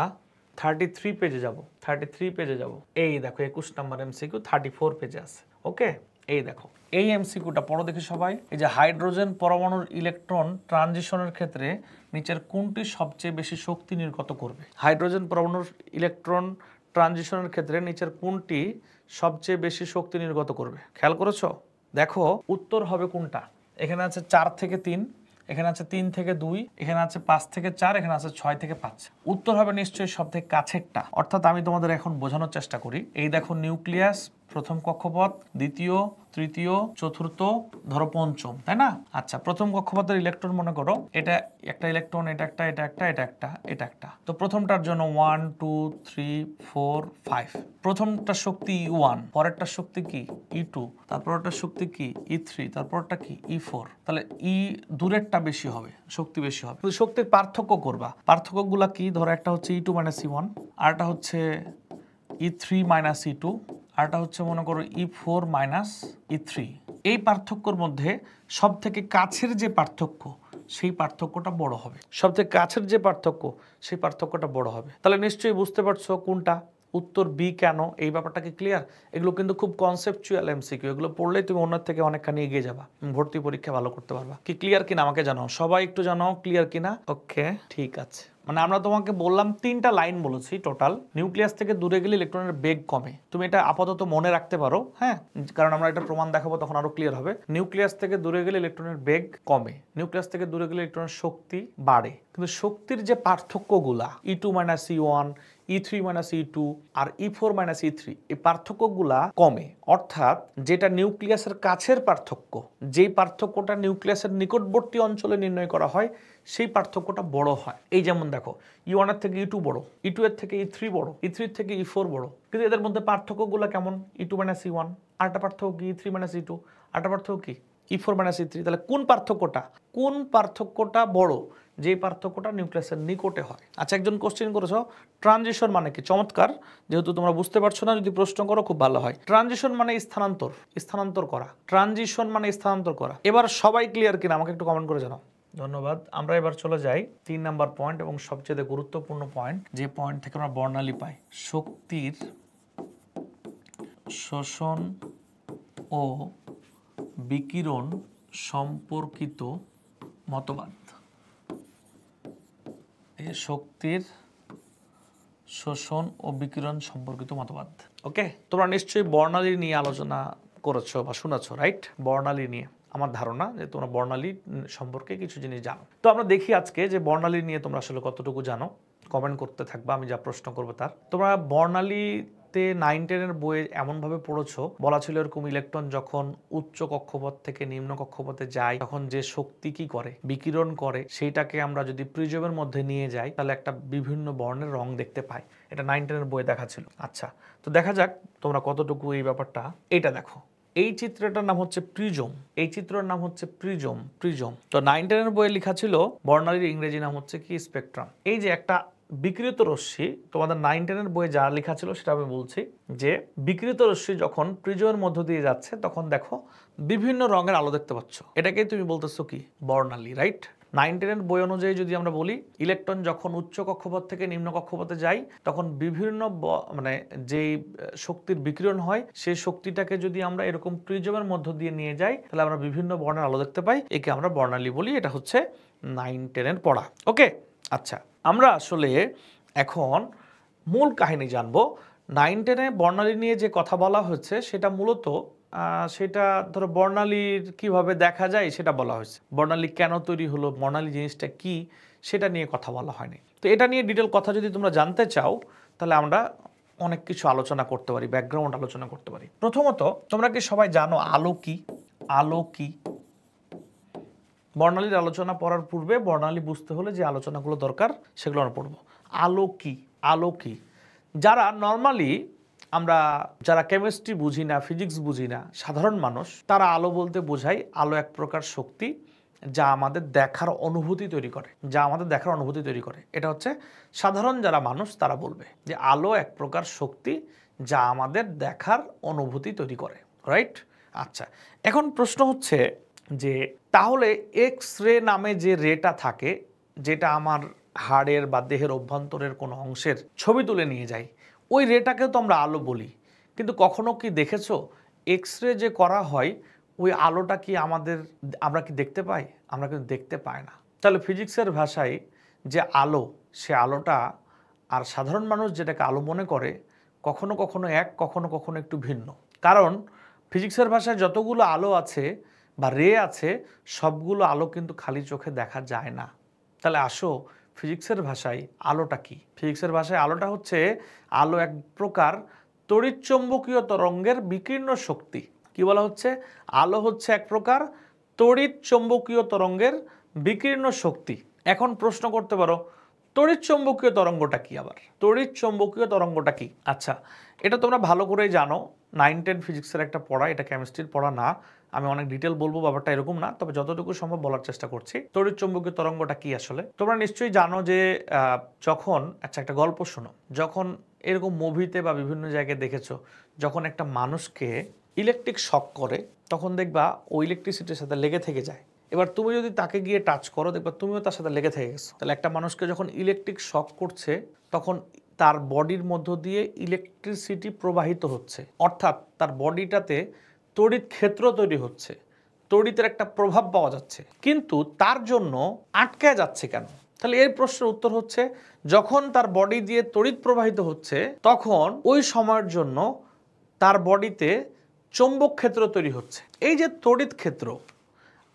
33 পেজে যাব, 33 পেজে যাব। এই দেখো 21 নাম্বার এমসিকিউ 34 পেজে আছে। ওকে, এই দেখো এই এমসিকিউটা পড়ো দেখি সবাই। এই যে হাইড্রোজেন পরমাণুর ইলেকট্রন ট্রানজিশনের ক্ষেত্রে নিচের কোনটি সবচেয়ে বেশি শক্তি নির্গত করবে? হাইড্রোজেন পরমাণুর ইলেকট্রন ট্রানজিশনের ক্ষেত্রে নিচের কোনটি সবচেয়ে বেশি শক্তি নির্গত করবে? খেয়াল করেছো? দেখো উত্তর হবে কোনটা। এখানে আছে 4 থেকে 3, এখানে আছে 3 থেকে 2, এখানে আছে 5 থেকে 4, এখানে আছে 6 থেকে 5। উত্তর হবে নিশ্চয়ই সবথেকে কাছেরটা। অর্থাৎ আমি তোমাদের এখন বোঝানোর চেষ্টা করি। এই দেখো নিউক্লিয়াস, প্রথম কক্ষপথ, দ্বিতীয়, তৃতীয়, চতুর্থ, ধরো পঞ্চম, তাই না? আচ্ছা, প্রথম কক্ষপথের ইলেকট্রন মনে করো এটা একটা ইলেকট্রন, এটা একটা, এটা একটা, এটা একটা, এটা একটা। তো প্রথমটার জন্য 1 2 3 4 5। প্রথমটার শক্তি E1, পরেরটার শক্তি কি E2, তারপরটার শক্তি কি E3, তারপরটা কি E4। তাহলে ই দূরেরটা বেশি হবে, শক্তি বেশি হবে। কিন্তু শক্তির পার্থক্য করবা, পার্থক্যগুলা কি? ধরো একটা হচ্ছে E2 - E1, আরটা হচ্ছে E3 - E2, আরটা হচ্ছে মনে করো E4 মাইনাস E3। এই পার্থক্যর মধ্যে সব থেকে কাছের যে পার্থক্য সেই পার্থক্যটা বড় হবে, সব থেকে কাছের যে পার্থক্য সেই পার্থক্যটা বড় হবে। তাহলে নিশ্চয়ই বুঝতে পারছো কোনটা উত্তর বি কেন, এই ব্যাপারটাকে ক্লিয়ার। এগুলো কিন্তু খুব কনসেপচুয়াল এমসিকিউ, এগুলো পড়লেই তুমি অন্যের থেকে অনেকখানি এগিয়ে যাবা, ভর্তি পরীক্ষা ভালো করতে পারবা। কি ক্লিয়ার কিনা আমাকে জানাও, সবাই একটু জানাও ক্লিয়ার কিনা। ওকে ঠিক আছে, মানে আমরা তোমাকে বললাম 3টা লাইন বলেছি টোটাল। নিউক্লিয়াস থেকে দূরে গেলে ইলেকট্রনের বেগ কমে, তুমি এটা আপাতত মনে রাখতে পারো, হ্যাঁ, কারণ আমরা এটা প্রমাণ দেখাবো তখন আরো ক্লিয়ার হবে। নিউক্লিয়াস থেকে দূরে গেলে ইলেকট্রনের বেগ কমে, নিউক্লিয়াস থেকে দূরে গেলে ইলেকট্রনের শক্তি বাড়ে। কিন্তু শক্তির যে পার্থক্যগুলা E2 minus E1, E3 minus E2 আর E4 মাইনাস E3, এই পার্থক্যগুলা কমে। অর্থাৎ যেটা নিউক্লিয়াসের কাছের পার্থক্য, যেই পার্থক্যটা নিউক্লিয়াসের নিকটবর্তী অঞ্চলে নির্ণয় করা হয়, সেই পার্থক্যটা বড় হয়। এই যেমন দেখো E1 এর থেকে E2 বড়, E2 এর থেকে E3 বড়, E3 এর থেকে E4 বড়, কিন্তু এদের মধ্যে পার্থক্যগুলো কেমন? E2 মাইনাস E1, আরেকটা পার্থক্য কি E3 মাইনাস E2, আরেকটা পার্থক্য কি E4 মাইনাস E3। তাহলে কোন পার্থক্যটা বড়? যেই পার্থক্যটা নিউক্লিয়াসের নিকটে হয়। আচ্ছা, একজন কোশ্চেন করেছো ট্রানজিশন মানে কি? চমৎকার, যেহেতু তোমরা বুঝতে পারছো না, যদি প্রশ্ন করো খুব ভালো হয়। ট্রানজিশন মানে স্থানান্তর করা। ট্রানজিশন মানে স্থানান্তর করা। এবার সবাই ক্লিয়ার কিনা আমাকে একটু কমেন্ট করে জানাও। ধন্যবাদ। আমরা এবার চলে যাই 3 নাম্বার পয়েন্ট এবং সবচেয়ে গুরুত্বপূর্ণ পয়েন্ট, যে পয়েন্ট থেকে আমরা বর্ণালী পাই। শক্তির শোষণ ও বিকিরণ সম্পর্কিত মতবাদ। শক্তির শোষণ ও বিকিরণ সম্পর্কিত মতবাদ। ওকে, তোমরা নিশ্চয়ই বর্ণালী নিয়ে আলোচনা করেছো বা শুনেছো, রাইট? বর্ণালী নিয়ে আমার ধারণা যে তোমরা বর্ণালী সম্পর্কে কিছু জিনিস জানো। তো আমরা দেখি আজকে যে বর্ণালী নিয়ে তোমরা আসলে কতটুকু জানো। কমেন্ট করতে থাকবা, আমি যা প্রশ্ন করবো তার। তোমরা বর্ণালীতে 9-10 বইয়ে এমনভাবে পড়েছো, বলা ছিল এরকম ইলেকট্রন যখন উচ্চ কক্ষপথ থেকে নিম্ন কক্ষপথে যায় তখন যে শক্তি কি করে, বিকিরণ করে, সেইটাকে আমরা যদি প্রিজমের মধ্যে নিয়ে যাই তাহলে একটা বিভিন্ন বর্ণের রং দেখতে পাই। এটা 9-10 বইয়ে দেখা ছিল। আচ্ছা, তো দেখা যাক তোমরা কতটুকু এই ব্যাপারটা। এটা দেখো, এই চিত্রটার নাম হচ্ছে প্রিজম, এই চিত্রের নাম হচ্ছে প্রিজম। তো 9-10 বইয়ে লেখা ছিল বর্ণালীর ইংরেজি নাম হচ্ছে কি? স্পেকট্রাম। এই যে একটা বিকৃত রশ্মি, তোমাদের 9-10 বইয়ে যা লেখা ছিল সেটা আমি বলছি, যে বিকৃত রশ্মি যখন প্রিজমের মধ্য দিয়ে যাচ্ছে তখন দেখো বিভিন্ন রঙের আলো দেখতে পাচ্ছ, এটাকেই তুমি বলতেছো কি? বর্ণালী, রাইট? 9-10 বই অনুযায়ী যদি আমরা বলি, ইলেকট্রন যখন উচ্চ কক্ষপথ থেকে নিম্ন কক্ষপথে যায় তখন বিভিন্ন মানে যেই শক্তির বিকিরণ হয় সেই শক্তিটাকে যদি আমরা এরকম প্রিজমের মধ্য দিয়ে নিয়ে যাই তাহলে আমরা বিভিন্ন বর্ণের আলো দেখতে পাই, একে আমরা বর্ণালী বলি। এটা হচ্ছে 9-10 পড়া। ওকে, আচ্ছা, আমরা আসলে এখন মূল কাহিনী জানবো। 9-10 বর্ণালী নিয়ে যে কথা বলা হচ্ছে সেটা মূলত সেটা ধরো বর্ণালীর কিভাবে দেখা যায় সেটা বলা হয়েছে। বর্ণালী কেন তৈরি হলো, বর্ণালী জিনিসটা কি, সেটা নিয়ে কথা বলা হয়নি। তো এটা নিয়ে ডিটেল কথা যদি তোমরা জানতে চাও তাহলে আমরা অনেক কিছু আলোচনা করতে পারি, ব্যাকগ্রাউন্ড আলোচনা করতে পারি। প্রথমত তোমরা কি সবাই জানো আলো কি? আলো কি? বর্ণালীর আলোচনা পড়ার পূর্বে বর্ণালী বুঝতে হলে যে আলোচনাগুলো দরকার সেগুলো আমরা পড়বো। আলো কি? আলো কি? যারা নর্মালি আমরা যারা কেমিস্ট্রি বুঝি না, ফিজিক্স বুঝি না, সাধারণ মানুষ, তারা আলো বলতে বোঝায় আলো এক প্রকার শক্তি যা আমাদের দেখার অনুভূতি তৈরি করে, এটা হচ্ছে সাধারণ যারা মানুষ তারা বলবে যে আলো এক প্রকার শক্তি যা আমাদের দেখার অনুভূতি তৈরি করে, রাইট? আচ্ছা, এখন প্রশ্ন হচ্ছে যে তাহলে এক্স রে নামে যে রেটা থাকে, যেটা আমার হাড়ের বা দেহের অভ্যন্তরের কোনো অংশের ছবি তুলে নিয়ে যায়, ওই রেটাকেও তো আমরা আলো বলি। কিন্তু কখনো কি দেখেছো এক্স রে যে করা হয় ওই আলোটা কি আমরা কি দেখতে পাই? আমরা কিন্তু দেখতে পাই না। তাহলে ফিজিক্সের ভাষায় যে আলো, সে আলোটা আর সাধারণ মানুষ যেটাকে আলো মনে করে কখনো কখনো এক, কখনো কখনো একটু ভিন্ন। কারণ ফিজিক্সের ভাষায় যতগুলো আলো আছে বা রে আছে সবগুলো আলো কিন্তু খালি চোখে দেখা যায় না। তাহলে আসো ফিজিক্সের ভাষায় আলোটা কি? ফিজিক্সের ভাষায় আলোটা হচ্ছে আলো এক প্রকার তড়িৎচুম্বকীয় তরঙ্গের বিকীর্ণ শক্তি। কি বলা হচ্ছে? আলো হচ্ছে এক প্রকার তড়িৎচুম্বকীয় তরঙ্গের বিকীর্ণ শক্তি। এখন প্রশ্ন করতে পারো তড়িৎচুম্বকীয় তরঙ্গটা কি? আবার তড়িৎচুম্বকীয় তরঙ্গটা কি? আচ্ছা, এটা তোমরা ভালো করেই জানো 9-10 ফিজিক্সের একটা পড়া, এটা কেমিস্ট্রির পড়া না। আমি অনেক ডিটেল বলবো, ব্যাপারটা এরকম না, তবে যতটুকু সম্ভব বলার চেষ্টা করছি। তড়িৎ চৌম্বকীয় তরঙ্গটা কি আসলে? তোমরা নিশ্চয়ই জানো যে যখন, আচ্ছা একটা গল্প শোনো, যখন এরকম মুভিতে বা বিভিন্ন জায়গায় দেখেছো, যখন একটা মানুষকে ইলেকট্রিক শক করে, তখন দেখবা ওই ইলেকট্রিসিটির সাথে লেগে থেকে যায়। এবার তুমি যদি তাকে গিয়ে টাচ করো, দেখবা তুমিও তার সাথে লেগে থেকে গেছো। তাহলে একটা মানুষকে যখন ইলেকট্রিক শক করছে, তখন তার বডির মধ্য দিয়ে ইলেকট্রিসিটি প্রবাহিত হচ্ছে, অর্থাৎ তার বডিটাতে তড়িৎ ক্ষেত্র তৈরি হচ্ছে, তড়িতের একটা প্রভাব পাওয়া যাচ্ছে, কিন্তু তার জন্য আটকে যাচ্ছে কেন? তাহলে এর প্রশ্নের উত্তর হচ্ছে, যখন তার বডি দিয়ে তড়িৎ প্রবাহিত হচ্ছে, তখন ওই সময়ের জন্য তার বডিতে চৌম্বক ক্ষেত্র তৈরি হচ্ছে। এই যে তড়িৎ ক্ষেত্র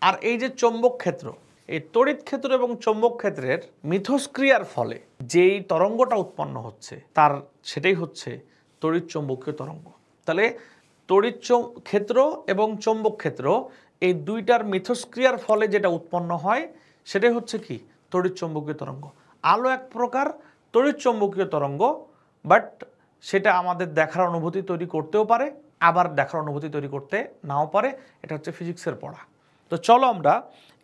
আর এই যে চৌম্বক ক্ষেত্র, এই তড়িৎ ক্ষেত্র এবং চৌম্বক ক্ষেত্রের মিথস্ক্রিয়ার ফলে যেই তরঙ্গটা উৎপন্ন হচ্ছে, সেটাই হচ্ছে তড়িৎ চৌম্বকীয় তরঙ্গ। তাহলে তড়িৎ ক্ষেত্র এবং চৌম্বক ক্ষেত্র, এই দুইটার মিথস্ক্রিয়ার ফলে যেটা উৎপন্ন হয়, সেটাই হচ্ছে কি? তড়িৎ চৌম্বকীয় তরঙ্গ। আলো এক প্রকার তড়িৎ চৌম্বকীয় তরঙ্গ, বাট সেটা আমাদের দেখার অনুভূতি তৈরি করতেও পারে, আবার দেখার অনুভূতি তৈরি করতে নাও পারে। এটা হচ্ছে ফিজিক্সের পড়া। তো চলো আমরা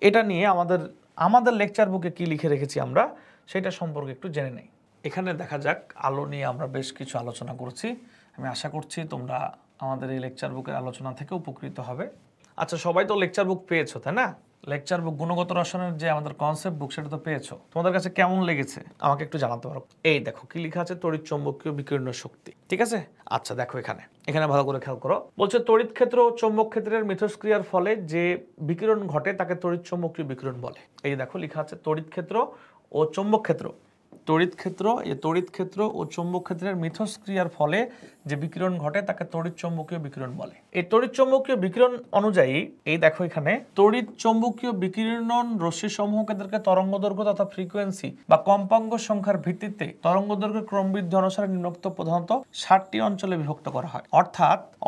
এটা নিয়ে আমাদের লেকচার বুকে কি লিখে রেখেছি আমরা সেটা সম্পর্কে একটু জেনে নেই। এখানে দেখা যাক, আলো নিয়ে আমরা বেশ কিছু আলোচনা করছি। আমি আশা করছি তোমরা আমাদের এই লেকচার বুকের আলোচনা থেকে উপকৃত হবে। আচ্ছা, সবাই তো লেকচার বুক পেয়েছো, তাই না? লেকচার বুক, গুণগত রসায়নের যে আমাদের কনসেপ্ট বুক, সেটা তো পেয়েছো। তোমাদের কাছে কেমন লেগেছে আমাকে একটু জানাতে পারো। এই দেখো কি লেখা আছে, তড়িৎ চৌম্বকীয় বিকীর্ণ শক্তি, ঠিক আছে? আচ্ছা দেখো, এখানে ভালো করে খেয়াল করো। বলছে তড়িৎ ক্ষেত্র ও চৌম্বক ক্ষেত্রের মিথস্ক্রিয়ার ফলে যে বিকিরণ ঘটে তাকে তড়িৎ চৌম্বকীয় বিকিরণ বলে। এই দেখো লেখা আছে তড়িৎ ক্ষেত্র ও চৌম্বক ক্ষেত্র, তড়িৎ ক্ষেত্র ও চৌম্বক ক্ষেত্রের মিথস্ক্রিয়ার ফলে যে বিকিরণ ঘটে তাকে তড়িৎ চৌম্বকীয় বিকিরণ বলে। এই তড়িৎ চৌম্বকীয় বিকিরণ অনুযায়ী, এই দেখো এখানে তড়িৎ চৌম্বকীয় বিকিরণ রশ্মি সমূহ কেন্দ্রকে তরঙ্গ দৈর্ঘ্য তথা ফ্রিকোয়েন্সি বা কম্পাঙ্ক সংখ্যার ভিত্তিতে তরঙ্গ দৈর্ঘ্যের ক্রমবৃদ্ধি অনুসারে নিম্নোক্ত প্রধানত 7টি অঞ্চলে বিভক্ত করা হয়।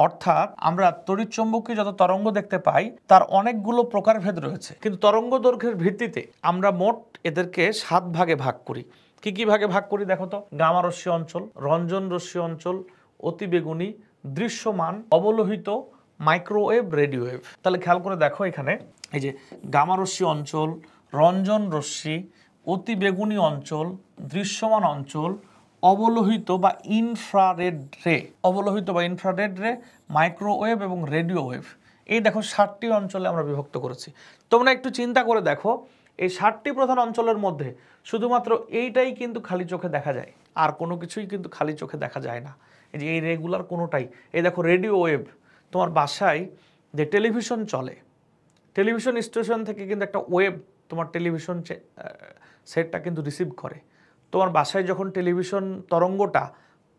অর্থাৎ আমরা তড়িৎ চৌম্বকীয় যত তরঙ্গ দেখতে পাই তার অনেকগুলো প্রকারভেদ রয়েছে, কিন্তু তরঙ্গ দৈর্ঘ্যের ভিত্তিতে আমরা মোট এদেরকে 7 ভাগে ভাগ করি। কি ভাগে ভাগ করি দেখো তো? গামা রশ্মি অঞ্চল, রঞ্জন রশ্মি অঞ্চল, অতিবেগুনি, দৃশ্যমান, অবলোহিত, মাইক্রোওয়েভ, রেডিও ওয়েভ। তাহলে খেয়াল করে দেখো, এখানে এই যে গামা রশ্মি অঞ্চল, রঞ্জন রশ্মি, অতিবেগুনি অঞ্চল, দৃশ্যমান অঞ্চল, অবলোহিত বা ইনফ্রারেড রে, মাইক্রোওয়েভ এবং রেডিও ওয়েভ, এই দেখো 7টি অঞ্চলে আমরা বিভক্ত করেছি। তোমরা একটু চিন্তা করে দেখো, এই 7টি প্রধান অঞ্চলের মধ্যে শুধুমাত্র এইটাই কিন্তু খালি চোখে দেখা যায়, আর কোনো কিছুই কিন্তু খালি চোখে দেখা যায় না। এই যে এই রেগুলার কোনোটাই, এই দেখো রেডিও ওয়েভ, তোমার বাসায় যে টেলিভিশন চলে, টেলিভিশন স্টেশন থেকে কিন্তু একটা ওয়েভ তোমার টেলিভিশন সেটটা কিন্তু রিসিভ করে। তোমার বাসায় যখন টেলিভিশন তরঙ্গটা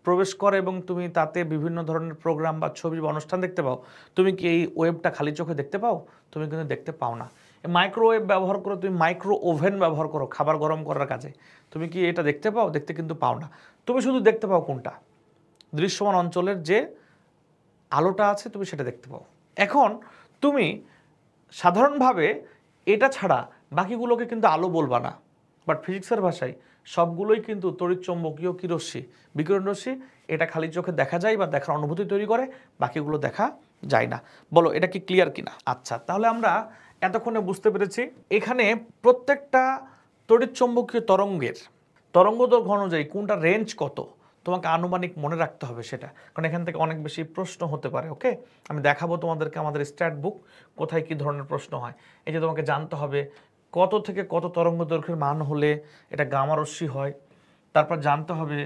প্রবেশ করে এবং তুমি তাতে বিভিন্ন ধরনের প্রোগ্রাম বা ছবি বা অনুষ্ঠান দেখতে পাও, তুমি কি এই ওয়েভটা খালি চোখে দেখতে পাও? তুমি কিন্তু দেখতে পাও না। মাইক্রোওয়েভ ব্যবহার করো, তুমি মাইক্রো ওভেন ব্যবহার করো খাবার গরম করার কাজে, তুমি কি এটা দেখতে পাও? দেখতে কিন্তু পাও না। তুমি শুধু দেখতে পাও কোনটা? দৃশ্যমান অঞ্চলের যে আলোটা আছে তুমি সেটা দেখতে পাও। এখন তুমি সাধারণভাবে এটা ছাড়া বাকিগুলোকে কিন্তু আলো বলবা না, বাট ফিজিক্সের ভাষায় সবগুলোই কিন্তু তড়িৎ চৌম্বকীয় কি রশ্মি, বিকিরণ রশ্মি। এটা খালি চোখে দেখা যায় বা দেখার অনুভূতি তৈরি করে, বাকিগুলো দেখা যায় না। বলো এটা কি ক্লিয়ার কিনা? আচ্ছা, তাহলে আমরা এতক্ষণে বুঝতে পেরেছি এখানে প্রত্যেকটা তড়িৎ চৌম্বকীয় তরঙ্গের তরঙ্গ দৈর্ঘ্য অনুযায়ী কোনটা রেঞ্জ কত তোমাকে আনুমানিক মনে রাখতে হবে সেটা, কারণ এখান থেকে অনেক বেশি প্রশ্ন হতে পারে। ওকে, আমি দেখাবো তোমাদেরকে আমাদের স্ট্যাট বুক কোথায় কি ধরনের প্রশ্ন হয়। এই যে তোমাকে জানতে হবে কত থেকে কত তরঙ্গ দৈর্ঘ্যের মান হলে এটা গামা রশ্মি হয়, তারপর জানতে হবে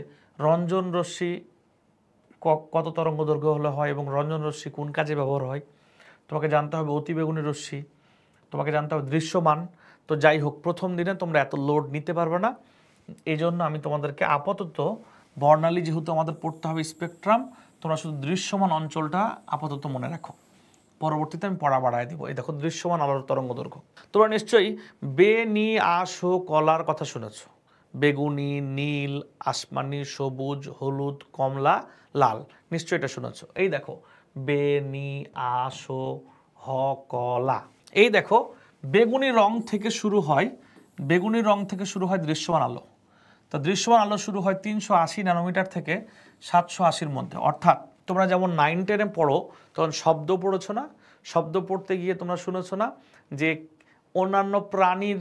রঞ্জন রশ্মি কত তরঙ্গ দৈর্ঘ্য হলে হয় এবং রঞ্জন রশ্মি কোন কাজে ব্যবহার হয়, তোমাকে জানতে হবে অতিবেগুনি রশ্মি, তোমাকে জানতে হবে দৃশ্যমান। তো যাই হোক, প্রথম দিনে তোমরা এত লোড নিতে পারবে না, এই জন্য আমি তোমাদেরকে আপাতত বর্ণালী যেহেতু আমাদের পড়তে হবে স্পেকট্রাম, তোমরা শুধু দৃশ্যমান অঞ্চলটা আপাতত মনে রাখো, পরবর্তীতে আমি পড়া বাড়ায় দেবো। এই দেখো দৃশ্যমান আলোর তরঙ্গ দৈর্ঘ্য। তোমরা নিশ্চয়ই বেনি, আশো, কলার কথা শুনেছ, বেগুনি, নীল, আসমানি, সবুজ, হলুদ, কমলা, লাল, নিশ্চয়ই এটা শুনেছ। এই দেখো বেনি, আশো, হ, কলা। এই দেখো বেগুনি রং থেকে শুরু হয় দৃশ্যমান আলো। তা দৃশ্যমান আলো শুরু হয় 380 ন্যানোমিটার থেকে 780-র মধ্যে, অর্থাৎ তোমরা যেমন 9-10-এ পড়ো তখন শব্দ পড়েছো না, শব্দ পড়তে গিয়ে তোমরা শুনেছো না যে অন্যান্য প্রাণীর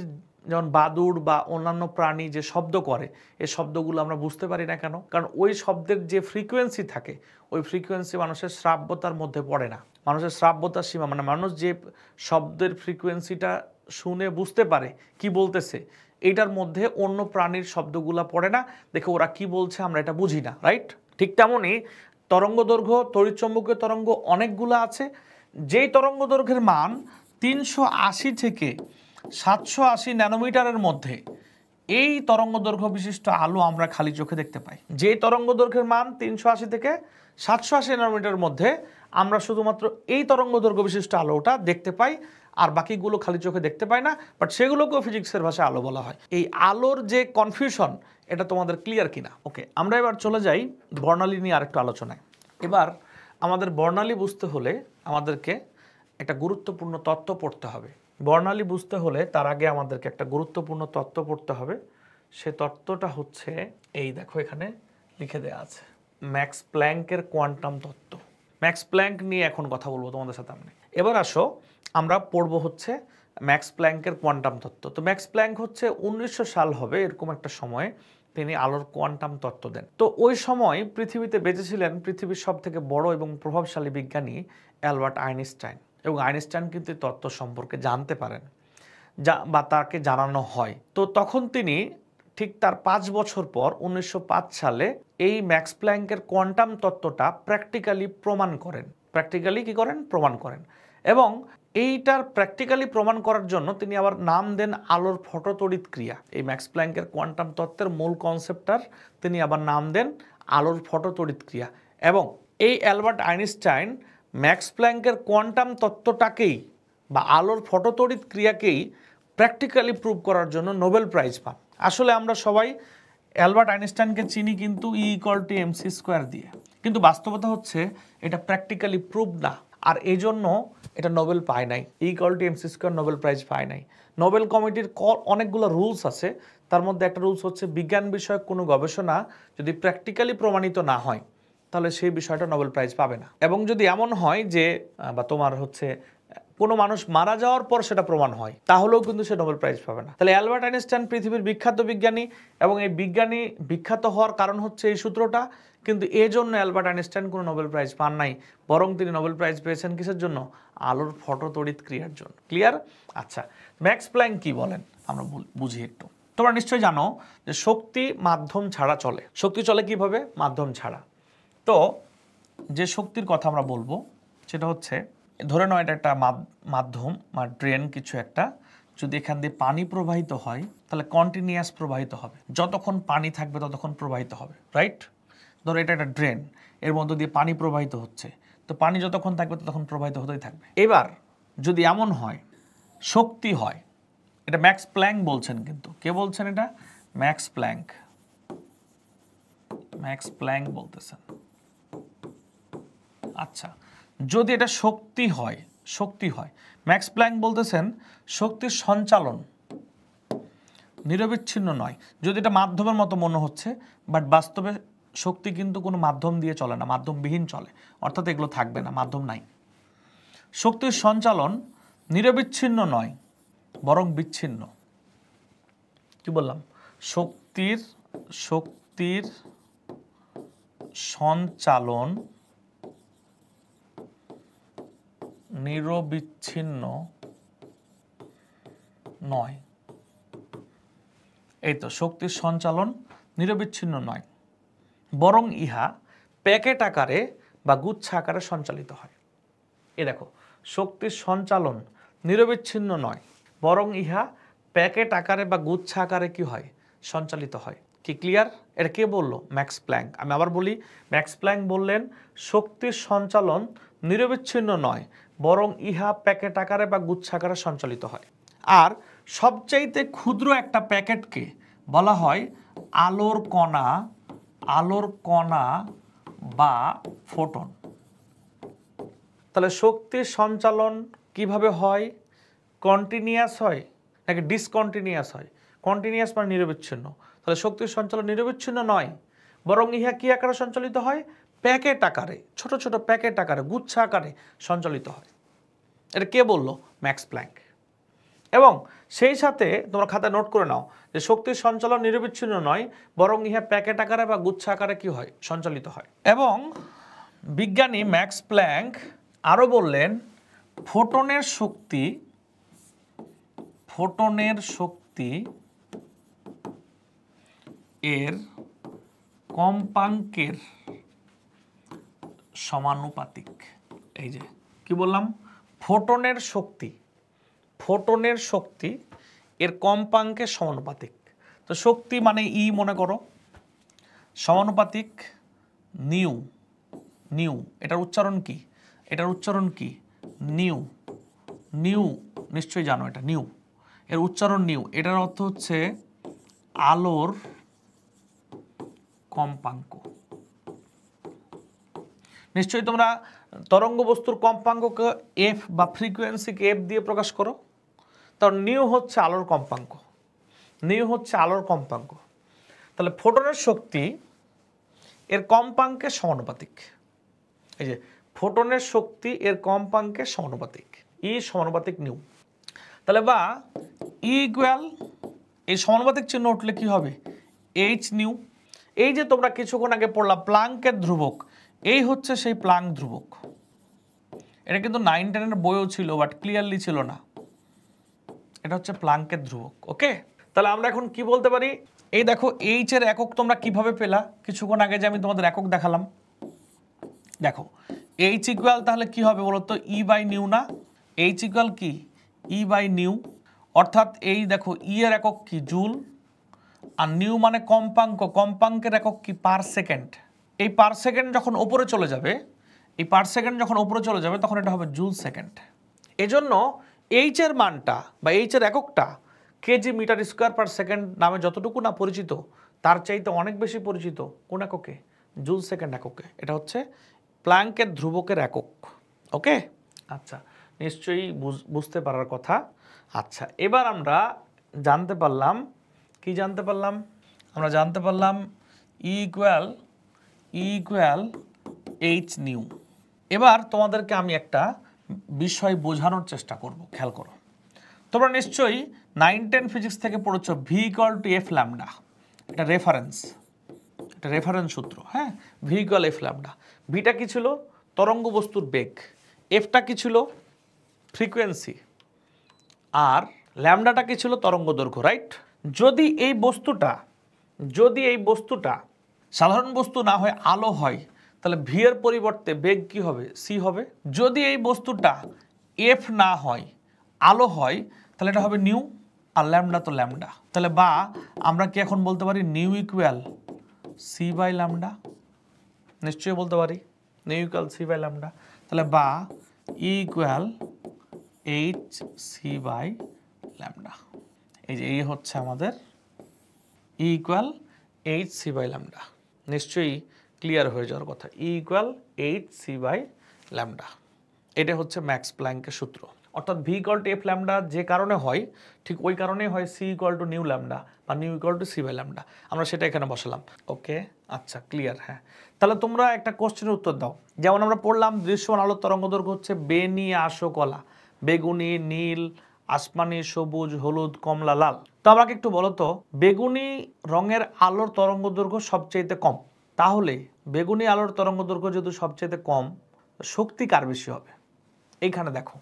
যেমন বাদুড় বা অন্যান্য প্রাণী যে শব্দ করে এই শব্দগুলো আমরা বুঝতে পারি না কেন? কারণ ওই শব্দের যে ফ্রিকোয়েন্সি থাকে ওই ফ্রিকোয়েন্সি মানুষের শ্রাব্যতার মধ্যে পড়ে না। মানুষের শ্রাব্যতার সীমা মানে মানুষ যে শব্দের ফ্রিকোয়েন্সিটা শুনে বুঝতে পারে কি বলতেছে, এইটার মধ্যে অন্য প্রাণীর শব্দগুলো পড়ে না, দেখে ওরা কি বলছে আমরা এটা বুঝি না, রাইট? ঠিক তেমনই তরঙ্গ দৈর্ঘ্য, তড়িৎচুম্বকীয় তরঙ্গ অনেকগুলো আছে, যেই তরঙ্গ দৈর্ঘ্যের মান 380 থেকে 780 ন্যানোমিটারের মধ্যে এই তরঙ্গ দৈর্ঘ্য বিশিষ্ট আলো আমরা খালি চোখে দেখতে পাই। যে তরঙ্গ দৈর্ঘ্যের মান 380 থেকে 780 ন্যানোমিটারের মধ্যে আমরা শুধুমাত্র এই তরঙ্গ দৈর্ঘ্য বিশিষ্ট আলোটা দেখতে পাই, আর বাকিগুলো খালি চোখে দেখতে পাই না, বাট সেগুলোকেও ফিজিক্সের ভাষায় আলো বলা হয়। এই আলোর যে কনফিউশন এটা তোমাদের ক্লিয়ার কিনা? ওকে, আমরা এবার চলে যাই বর্ণালী নিয়ে আরেকটু আলোচনায়। এবার আমাদের বর্ণালী বুঝতে হলে আমাদেরকে একটা গুরুত্বপূর্ণ তত্ত্ব পড়তে হবে। বর্ণালী বুঝতে হলে তার আগে আমাদেরকে একটা গুরুত্বপূর্ণ তত্ত্ব পড়তে হবে। সে তত্ত্বটা হচ্ছে এই দেখো এখানে লিখে দেওয়া আছে, ম্যাক্স প্ল্যাঙ্কের কোয়ান্টাম তত্ত্ব। ম্যাক্স প্ল্যাঙ্ক নিয়ে এখন কথা বলবো তোমাদের সাথে আমি। এবার আসো আমরা পড়বো হচ্ছে ম্যাক্স প্ল্যাঙ্কের কোয়ান্টাম তত্ত্ব। তো ম্যাক্স প্ল্যাঙ্ক হচ্ছে 1900 সাল হবে এরকম একটা সময়ে তিনি আলোর কোয়ান্টাম তত্ত্ব দেন। তো ওই সময় পৃথিবীতে বেঁচে ছিলেন পৃথিবীর সব থেকে বড় এবং প্রভাবশালী বিজ্ঞানী অ্যালবার্ট আইনস্টাইন, এবং আইনস্টাইন কিন্তু তত্ত্ব সম্পর্কে জানতে পারেন বা তাকে জানানো হয়। তো তখন তিনি ঠিক তার 5 বছর পর 1905 সালে এই ম্যাক্স প্ল্যাঙ্কের কোয়ান্টাম তত্ত্বটা প্র্যাকটিক্যালি প্রমাণ করেন। প্র্যাকটিক্যালি কি করেন? প্রমাণ করেন। এবং এইটার প্র্যাকটিক্যালি প্রমাণ করার জন্য তিনি আবার নাম দেন আলোর ফটোতড়িৎ ক্রিয়া। এই ম্যাক্স প্ল্যাঙ্কের কোয়ান্টাম তত্ত্বের মূল কনসেপ্টটার তিনি আবার নাম দেন আলোর ফটোতড়িৎ ক্রিয়া। এবং এই অ্যালবার্ট আইনস্টাইন ম্যাক্স প্ল্যাঙ্কের কোয়ান্টাম তত্ত্বটাকেই বা আলোর ফটোতড়িৎ ক্রিয়াকেই প্র্যাকটিক্যালি প্রুভ করার জন্য নোবেল প্রাইজ পান। আসলে আমরা সবাই অ্যালবার্ট আইনস্টাইনকে চিনি কিন্তু E=mc² দিয়ে, কিন্তু বাস্তবতা হচ্ছে এটা প্র্যাকটিক্যালি প্রুভ না, আর এই জন্য এটা নোবেল পায় নাই। E=mc² নোবেল প্রাইজ পায় নাই। নোবেল কমিটির অনেকগুলো রুলস আছে, তার মধ্যে একটা রুলস হচ্ছে বিজ্ঞান বিষয়ক কোনো গবেষণা যদি প্র্যাকটিক্যালি প্রমাণিত না হয় তাহলে সেই বিষয়টা নোবেল প্রাইজ পাবে না। এবং যদি এমন হয় যে বা তোমার হচ্ছে কোনো মানুষ মারা যাওয়ার পর সেটা প্রমাণ হয় তাহলেও কিন্তু সে নোবেল প্রাইজ পাবে না। তাহলে অ্যালবার্ট আইনস্টাইন পৃথিবীর বিখ্যাত বিজ্ঞানী, এবং এই বিজ্ঞানী বিখ্যাত হওয়ার কারণ হচ্ছে এই সূত্রটা, কিন্তু এই জন্য অ্যালবার্ট আইনস্টাইন কোনো নোবেল প্রাইজ পান নাই, বরং তিনি নোবেল প্রাইজ পেয়েছেন কিসের জন্য? আলোর ফটোতড়িৎ ক্রিয়ার জন্য। ক্লিয়ার? আচ্ছা, ম্যাক্স প্ল্যাঙ্ক কি বলেন আমরা বুঝি একটু। তোমরা নিশ্চয়ই জানো যে শক্তি মাধ্যম ছাড়া চলে। শক্তি চলে কিভাবে? মাধ্যম ছাড়া। তো যে শক্তির কথা আমরা বলবো সেটা হচ্ছে, ধরে নাও এটা একটা মাধ্যম বা ড্রেন কিছু একটা, যদি এখান দিয়ে পানি প্রবাহিত হয় তাহলে কন্টিনিউয়াস প্রবাহিত হবে, যতক্ষণ পানি থাকবে ততক্ষণ প্রবাহিত হবে, রাইট? ধরো এটা একটা ড্রেন, এর মধ্য দিয়ে পানি প্রবাহিত হচ্ছে, তো পানি যতক্ষণ থাকবে ততক্ষণ প্রবাহিত হতেই থাকবে। এবার যদি এমন হয় শক্তি হয়, এটা ম্যাক্স প্ল্যাঙ্ক বলছেন, কিন্তু কে বলছেন এটা? Max Planck. ম্যাক্স প্ল্যাঙ্ক বলতেছেন। আচ্ছা, যদি এটা শক্তি হয়, ম্যাক্স প্ল্যাঙ্ক বলতেছেন শক্তির সঞ্চালন নিরবিচ্ছিন্ন নয়। যদি এটা মাধ্যমের মতো মনে হচ্ছে, বাট বাস্তবে শক্তি কিন্তু কোনো মাধ্যম দিয়ে চলে না, মাধ্যমবিহীন চলে, অর্থাৎ এগুলো থাকবে না, মাধ্যম নাই। শক্তির সঞ্চালন নিরবিচ্ছিন্ন নয় বরং বিচ্ছিন্ন। কি বললাম? শক্তির সঞ্চালন নিরবিচ্ছিন্ন নয়। এই তো, শক্তির সঞ্চালন নিরবিচ্ছিন্ন নয় বরং ইহা প্যাকেট আকারে বা গুচ্ছ আকারে সঞ্চালিত হয়। এ দেখো, শক্তির সঞ্চালন নিরবিচ্ছিন্ন নয় বরং ইহা প্যাকেট আকারে বা গুচ্ছ আকারে কি হয়? সঞ্চালিত হয়। কি ক্লিয়ার? এটা কে বললো? Max Planck. আমি আবার বলি, ম্যাক্স প্ল্যাঙ্ক বললেন শক্তির সঞ্চালন নিরবিচ্ছিন্ন নয় বরং ইহা প্যাকেট আকারে বা গুচ্ছ আকারে সঞ্চালিত হয়। আর সবচাইতে ক্ষুদ্র একটা প্যাকেটকে বলা হয় আলোর কণা বা ফোটন। তাহলে শক্তির সঞ্চালন কিভাবে হয়? কন্টিনিউয়াস হয় নাকি ডিসকন্টিনিউয়াস হয়? কন্টিনিউয়াস মানে নিরবিচ্ছিন্ন। তাহলে শক্তির সঞ্চালন নিরবিচ্ছিন্ন নয় বরং ইহা কি আকারে সঞ্চালিত হয়? প্যাকেট আকারে, ছোট ছোট প্যাকেট আকারে, গুচ্ছ আকারে সঞ্চালিত হয়। এটা কে বললো? Max Planck. এবং সেই সাথে তোমরা খাতায় নোট করে নাও যে শক্তির সঞ্চালন নিরবিচ্ছিন্ন নয়, বরং ইহা প্যাকেট আকারে বা গুচ্ছ আকারে কি হয়? সঞ্চালিত হয়। এবং বিজ্ঞানী ম্যাক্স প্ল্যাঙ্ক আরও বললেন ফোটনের শক্তি এর কম্পাঙ্কের সমানুপাতিক। এই যে কি বললাম? ফোটনের শক্তি এর কম্পাঙ্কের সমানুপাতিক। তো শক্তি মানে ই মনে করো, সমানুপাতিক নিউ। এটার উচ্চারণ কি? নিউ নিশ্চয়ই জানো এটা, নিউ এর উচ্চারণ নিউ। এটার অর্থ হচ্ছে আলোর কম্পাঙ্ক। নিশ্চয়ই তোমরা তরঙ্গ বস্তুর কম্পাঙ্ককে এফ বা ফ্রিকোয়েন্সিকে এফ দিয়ে প্রকাশ করো। তার নিউ হচ্ছে আলোর কম্পাঙ্ক। তাহলে ফোটনের শক্তি এর কম্পাঙ্কের সমানুপাতিক। এই যে ফোটনের শক্তি এর কম্পাঙ্কের সমানুপাতিক, ই সমানুপাতিক নিউ। তাহলে বা ই ইকুয়াল, এই সমানুপাতিক চিহ্ন উঠলে কি হবে? H new. এই যে তোমরা কিছুক্ষণ আগে পড়লা প্লাঙ্কের ধ্রুবক, এই হচ্ছে সেই প্লাঙ্ক ধ্রুবক। এটা কিন্তু 9-10 বইও ছিল, বাট ক্লিয়ারলি ছিল না। এটা হচ্ছে প্লাঙ্কের ধ্রুবক। ওকে, তাহলে আমরা এখন কি বলতে পারি? এই দেখো এইচ এর একক তোমরা কিভাবে পেলা? কিছুক্ষণ আগে যে আমি তোমাদের একক দেখালাম, দেখো এইচ ইকুয়াল তাহলে কি হবে বলতো? ই বাই নিউ না? এইচ ইকুয়াল কি? E by new. অর্থাৎ এই দেখো ই এর একক কি? জুল। আর নিউ মানে কম্পাঙ্কের একক কি? Per second. এই পার সেকেন্ড যখন উপরে চলে যাবে, তখন এটা হবে জুল সেকেন্ড। এজন্য এইচ এর মানটা বা এইচ এর এককটা KG metre square per second নামে যতটুকু না পরিচিত, তার চাইতে অনেক বেশি পরিচিত কোন এককে? জুল সেকেন্ড এককে। এটা হচ্ছে প্ল্যাঙ্কের ধ্রুবকের একক। ওকে, আচ্ছা, নিশ্চয়ই বুঝতে পারার কথা। আচ্ছা, এবার আমরা জানতে পারলাম কি? আমরা জানতে পারলাম ই ইকুয়াল এইচ নিউ। এবার তোমাদেরকে আমি একটা বিষয় বোঝানোর চেষ্টা করব, খেয়াল করো। তোমরা নিশ্চয়ই 9-10 ফিজিক্স থেকে পড়েছো V equal to F lambda. এটা রেফারেন্স সূত্র। হ্যাঁ, ভি ইকুয়াল এফ ল্যামডা। ভিটা কি ছিল? তরঙ্গ বস্তুর বেগ। এফটা কি ছিল? ফ্রিকোয়েন্সি। আর ল্যামডাটা কি ছিল? তরঙ্গ দৈর্ঘ্য, রাইট? যদি এই বস্তুটা সাধারণ বস্তু না হয় আলো হয়, তাহলে ভি এর পরিবর্তে বেগ কি হবে? সি হবে। যদি এই বস্তুটা এফ না হয়, আলো হয়, তাহলে এটা হবে নিউ। আর ল্যামডা তো ল্যামডা। তাহলে বা আমরা কি এখন বলতে পারি nu equal C by lambda? নিশ্চয়ই বলতে পারি nu equal C by lambda. তাহলে বা E equal H C by lambda. এই যে এই হচ্ছে আমাদের E equal H C by lambda. নিশ্চয়ই ক্লিয়ার হয়ে যাওয়ার কথা। E equal H C by lambda. এটা হচ্ছে ম্যাক্স প্ল্যাঙ্কের সূত্র। অর্থাৎ V equal to F lambda যে কারণে হয়, ঠিক ওই কারণেই হয় c equal to nu lambda বা nu equal to c by lambda. আমরা সেটা এখানে বসালাম। ওকে, আচ্ছা, ক্লিয়ার। হ্যাঁ, তাহলে তোমরা একটা কোশ্চেনের উত্তর দাও। যেমন আমরা পড়লাম দৃশ্যমান আলোর তরঙ্গ দৈর্ঘ্য হচ্ছে বেনি, আশো, কলা, বেগুনি, নীল, আসমানি, সবুজ, হলুদ, কমলা, লাল। তো আমাকে একটু বলো তো, বেগুনি রঙের আলোর তরঙ্গ দৈর্ঘ্য সবচাইতে কম। তাহলে বেগুনি আলোর তরঙ্গ দৈর্ঘ্য যেহেতু সবচাইতে কম, শক্তি কার বেশি হবে? এইখানে দেখো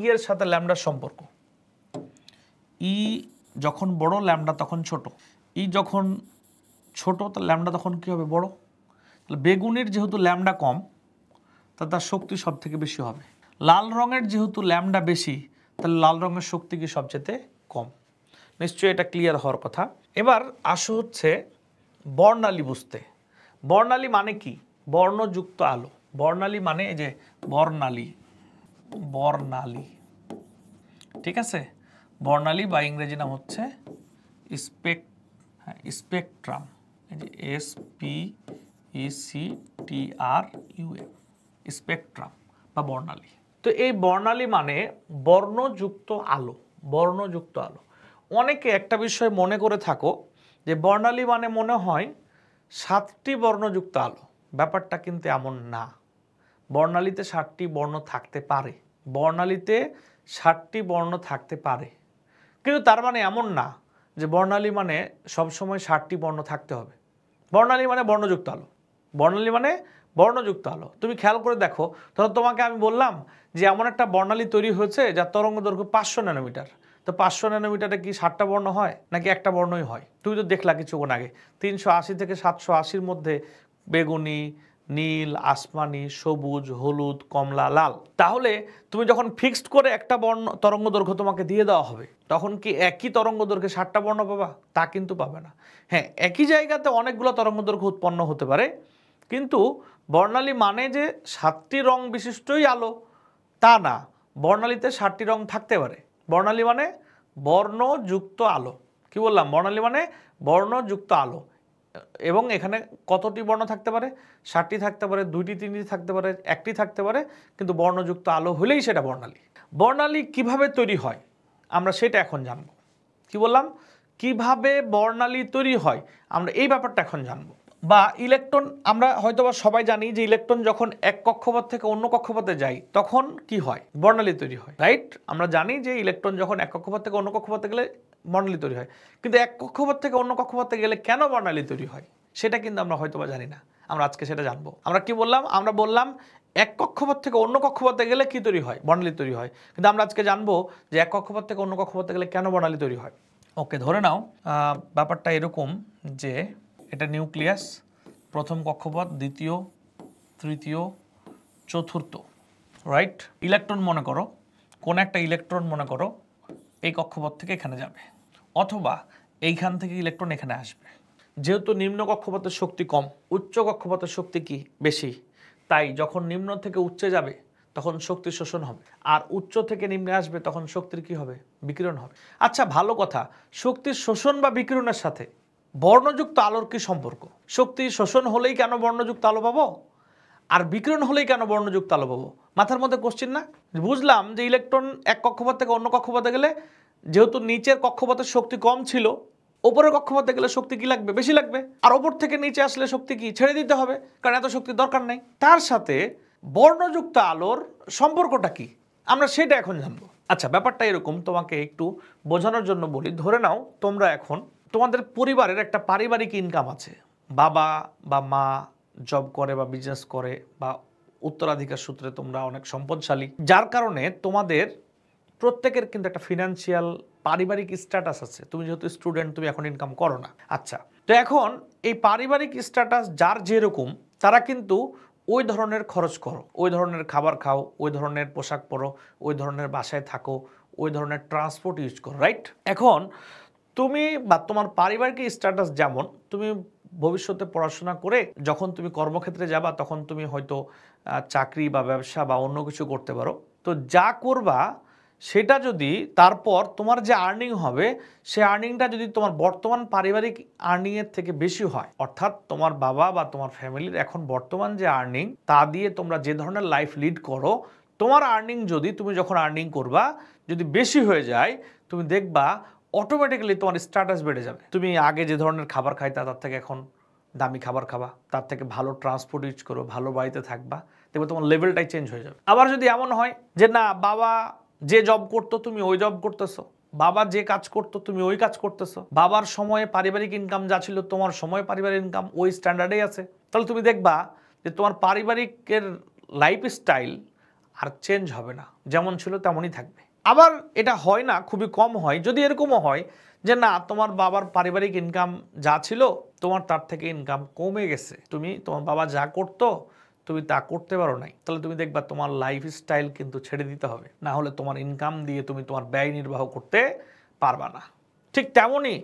ই এর সাথে ল্যামডার সম্পর্ক। ই যখন বড়, ল্যামডা তখন ছোট। ই যখন ছোট, তাহলে ল্যামডা তখন কি হবে? বড়। তাহলে বেগুনির যেহেতু ল্যামডা কম, তার শক্তি সব থেকে বেশি হবে। লাল রঙের যেহেতু ল্যামডা বেশি, তাহলে লাল রঙের শক্তি কি সবচেয়ে কম। নিশ্চয়ই এটা ক্লিয়ার হওয়ার কথা। এবার আসো হচ্ছে বর্ণালী বুঝতে। বর্ণালী মানে কি? বর্ণযুক্ত আলো। বর্ণালী মানে এই যে বর্ণালী, ঠিক আছে? বর্ণালী বা ইংরেজি নাম হচ্ছে স্পেকট্রাম। এই যে SPECTRUM, স্পেকট্রাম বা বর্ণালী। তো এই বর্ণালী মানে বর্ণযুক্ত আলো। অনেকে একটা বিষয় মনে করে থাকো যে বর্ণালী মানে মনে হয় 7টি বর্ণযুক্ত আলো। ব্যাপারটা কিন্তু এমন না। বর্ণালীতে 7টি বর্ণ থাকতে পারে, বর্ণালীতে 7টি বর্ণ থাকতে পারে, কিন্তু তার মানে এমন না যে বর্ণালী মানে সবসময় 7টি বর্ণ থাকতে হবে। বর্ণালী মানে বর্ণযুক্ত আলো, বর্ণালী মানে বর্ণযুক্ত আলো। তুমি খেয়াল করে দেখো, ধরো তোমাকে আমি বললাম যে এমন একটা বর্ণালী তৈরি হয়েছে যার তরঙ্গ দৈর্ঘ্য 500 ন্যানোমিটার। তো 500 ন্যানোমিটারে কি 7টা বর্ণ হয় নাকি একটা বর্ণই হয়? তুমি তো দেখলা কিছুক্ষণ আগে 380 থেকে 780-র মধ্যে বেগুনি, নীল, আসমানি, সবুজ, হলুদ, কমলা, লাল। তাহলে তুমি যখন ফিক্সড করে একটা বর্ণ তরঙ্গ দৈর্ঘ্য তোমাকে দিয়ে দেওয়া হবে, তখন কি একই তরঙ্গ দৈর্ঘ্যে 7টা বর্ণ পাবা? তা কিন্তু পাবে না। হ্যাঁ, একই জায়গাতে অনেকগুলো তরঙ্গ দৈর্ঘ্য উৎপন্ন হতে পারে, কিন্তু বর্ণালী মানে যে 7টি রং বিশিষ্টই আলো তা না। বর্ণালীতে 7টি রং থাকতে পারে। বর্ণালী মানে বর্ণযুক্ত আলো। কি বললাম? বর্ণালী মানে বর্ণযুক্ত আলো। এবং এখানে কতটি বর্ণ থাকতে পারে? 7টি থাকতে পারে, 2টি 3টি থাকতে পারে, 1টি থাকতে পারে, কিন্তু বর্ণযুক্ত আলো হলেই সেটা বর্ণালী। বর্ণালী কিভাবে তৈরি হয় আমরা সেটা এখন জানব। কি বললাম? কিভাবে বর্ণালী তৈরি হয় আমরা এই ব্যাপারটা এখন জানব। বা ইলেকট্রন, আমরা হয়তোবা সবাই জানি যে ইলেকট্রন যখন এক কক্ষপথ থেকে অন্য কক্ষপথে যায় তখন কি হয়? বর্ণালী তৈরি হয়, রাইট? আমরা জানি যে ইলেকট্রন যখন এক কক্ষপথ থেকে অন্য কক্ষপথে গেলে বর্ণালী তৈরি হয়, কিন্তু এক কক্ষপথ থেকে অন্য কক্ষপথে গেলে কেন বর্ণালী তৈরি হয় সেটা কিন্তু আমরা হয়তোবা জানি না। আমরা আজকে সেটা জানবো। আমরা কি বললাম? আমরা বললাম এক কক্ষপথ থেকে অন্য কক্ষপথে গেলে কি তৈরি হয়? বর্ণালী তৈরি হয়। কিন্তু আমরা আজকে জানবো যে এক কক্ষপথ থেকে অন্য কক্ষপথে গেলে কেন বর্ণালী তৈরি হয়। ওকে, ধরে নাও ব্যাপারটা এরকম যে এটা নিউক্লিয়াস, প্রথম কক্ষপথ, দ্বিতীয়, তৃতীয়, চতুর্থ, রাইট? ইলেকট্রন মনে করো, কোন একটা ইলেকট্রন মনে করো এই কক্ষপথ থেকে এখানে যাবে, অথবা এইখান থেকে ইলেকট্রন এখানে আসবে। যেহেতু নিম্ন কক্ষপথের শক্তি কম, উচ্চ কক্ষপথের শক্তি কি বেশি, তাই যখন নিম্ন থেকে উচ্চে যাবে তখন শক্তি শোষণ হবে, আর উচ্চ থেকে নিম্নে আসবে তখন শক্তির কি হবে? বিকিরণ হবে। আচ্ছা, ভালো কথা, শক্তির শোষণ বা বিকিরণের সাথে বর্ণযুক্ত আলোর কি সম্পর্ক? শক্তি শোষণ হলেই কেন বর্ণযুক্ত আলো পাবো, আর বিকিরণ হলেই কেন বর্ণযুক্ত আলো পাবো? মাথার মধ্যে কোশ্চেন না? বুঝলাম যে ইলেকট্রন এক কক্ষপথ থেকে অন্য কক্ষপথে গেলে যেহেতু নিচের কক্ষপথের শক্তি কম ছিল, ওপরের কক্ষপথে গেলে শক্তি কি লাগবে? বেশি লাগবে। আর ওপর থেকে নিচে আসলে শক্তি কি ছেড়ে দিতে হবে, কারণ এত শক্তির দরকার নেই। তার সাথে বর্ণযুক্ত আলোর সম্পর্কটা কি আমরা সেটা এখন জানবো। আচ্ছা, ব্যাপারটা এরকম, তোমাকে একটু বোঝানোর জন্য বলি। ধরে নাও তোমরা এখন তোমাদের পরিবারের একটা পারিবারিক ইনকাম আছে, বাবা বা মা জব করে বা বিজনেস করে বা উত্তরাধিকার সূত্রে তোমরা অনেক সম্পদশালী, যার কারণে তোমাদের প্রত্যেকের কিন্তু একটা ফিনান্সিয়াল পারিবারিক স্ট্যাটাস আছে। তুমি যেহেতু স্টুডেন্ট, তুমি এখন ইনকাম করো না। আচ্ছা, তো এখন এই পারিবারিক স্ট্যাটাস যার যেরকম, তারা কিন্তু ওই ধরনের খরচ করো, ওই ধরনের খাবার খাও, ওই ধরনের পোশাক পরো, ওই ধরনের বাসায় থাকো, ওই ধরনের ট্রান্সপোর্ট ইউজ করো, রাইট? এখন তুমি বা তোমার পারিবারিক স্ট্যাটাস যেমন, তুমি ভবিষ্যতে পড়াশোনা করে যখন তুমি কর্মক্ষেত্রে যাবা তখন তুমি হয়তো চাকরি বা ব্যবসা বা অন্য কিছু করতে পারো। তো যা করবা সেটা যদি তারপর তোমার যে আর্নিং হবে, সে আর্নিংটা যদি তোমার বর্তমান পারিবারিক আর্নিংয়ের থেকে বেশি হয়, অর্থাৎ তোমার বাবা বা তোমার ফ্যামিলির এখন বর্তমান যে আর্নিং তা দিয়ে তোমরা যে ধরনের লাইফ লিড করো, তোমার আর্নিং যদি তুমি যখন আর্নিং করবা যদি বেশি হয়ে যায়, তুমি দেখবা অটোমেটিক্যালি তোমার স্ট্যাটাস বেড়ে যাবে। তুমি আগে যে ধরনের খাবার খাইতা তার থেকে এখন দামি খাবার খাবা, তার থেকে ভালো ট্রান্সপোর্ট ইউজ করো, ভালো বাড়িতে থাকবা, দেখবে তোমার লেভেলটাই চেঞ্জ হয়ে যাবে। আবার যদি এমন হয় যে না, বাবা যে জব করতো তুমি ওই জব করতেছো, বাবা যে কাজ করতো তুমি ওই কাজ করতেছো, বাবার সময়ে পারিবারিক ইনকাম যা ছিল তোমার সময় পারিবারিক ইনকাম ওই স্ট্যান্ডার্ডেই আছে, তাহলে তুমি দেখবা যে তোমার পারিবারিকের লাইফ স্টাইল আর চেঞ্জ হবে না, যেমন ছিল তেমনই থাকবে। আবার এটা হয় না, খুবই কম হয়, যদি এরকমও হয় যে না, তোমার বাবার পারিবারিক ইনকাম যা ছিল তোমার তার থেকে ইনকাম কমে গেছে, তুমি তোমার বাবা যা করতো তুমি তা করতে পারো নাই, তাহলে তুমি দেখবা তোমার লাইফ স্টাইল কিন্তু ছেড়ে দিতে হবে, না হলে তোমার ইনকাম দিয়ে তুমি তোমার ব্যয় নির্বাহ করতে পারবা না। ঠিক তেমনই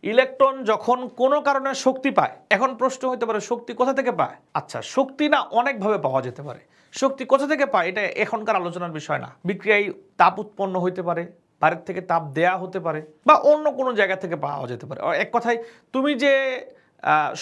ইলেকট্রন যখন কোনো কারণে শক্তি পায়, এখন প্রশ্ন হতে পারে শক্তি কোথা থেকে পায়? আচ্ছা, শক্তি না অনেকভাবে পাওয়া যেতে পারে। শক্তি কোথা থেকে পায় এটা এখনকার আলোচনার বিষয় না। বিক্রিয়ায় তাপ উৎপন্ন হইতে পারে, বাইরের থেকে তাপ দেয়া হতে পারে, বা অন্য কোনো জায়গা থেকে পাওয়া যেতে পারে। এক কথায় তুমি যে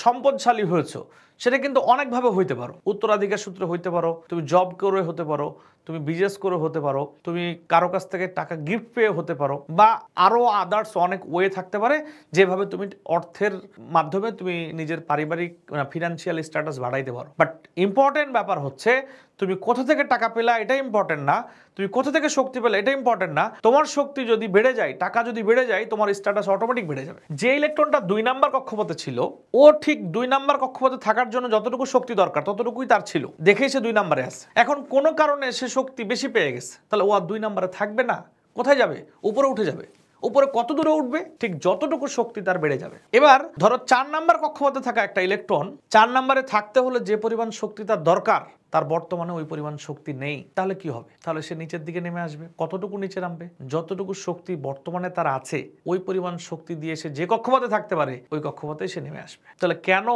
সম্পদশালী হয়েছো সেটা কিন্তু অনেকভাবে হইতে পারো, উত্তরাধিকার সূত্রে হইতে পারো, তুমি জব করে হতে পারো, তুমি বিজনেস করে হতে পারো, তুমি কারো কাছ থেকে টাকা গিফট পেয়ে হতে পারো, বা আরো আদার্স অনেক ওয়ে থাকতে পারে যেভাবে তুমি অর্থের মাধ্যমে তুমি নিজের পারিবারিক ফিনান্সিয়াল স্ট্যাটাস বাড়াইতে পারো। বাট ইম্পর্টেন্ট ব্যাপার হচ্ছে তুমি কোথা থেকে টাকা পেলা এটা ইম্পর্টেন্ট না, তুমি কোথা থেকে শক্তি পেলে এটা ইম্পর্টেন্ট না। তোমার শক্তি যদি বেড়ে যায়, টাকা যদি বেড়ে যায়, তোমার স্ট্যাটাস অটোমেটিক বেড়ে যাবে। যে ইলেকট্রনটা 2 নাম্বার কক্ষপথে ছিল, ও ঠিক 2 নাম্বার কক্ষপথে থাকার জন্য যতটুকু শক্তি দরকার ততটুকুই তার ছিল, দেখেই সে 2 নাম্বারে আছে। এখন কোনো কারণে সে শক্তি বেশি পেয়ে গেছে, তাহলে ও আর 2 নাম্বারে থাকবে না, কোথায় যাবে? উপরে উঠে যাবে। উপরে কত দূরে উঠবে? ঠিক যতটুকু শক্তি তার বেড়ে যাবে। এবার ধরো 4 নাম্বার কক্ষপথে থাকা একটা ইলেকট্রন 4 নাম্বারে থাকতে হলে যে পরিমাণ শক্তি তার দরকার, তার বর্তমানে ওই পরিমাণ শক্তি নেই, তাহলে কি হবে? তাহলে সে নিচের দিকে নেমে আসবে। কতটুকু নিচে নামবে? যতটুকু শক্তি বর্তমানে তার আছে ওই পরিমাণ শক্তি দিয়ে সে যে কক্ষপথে থাকতে পারে ওই কক্ষপথে সে নেমে আসবে। তাহলে কেন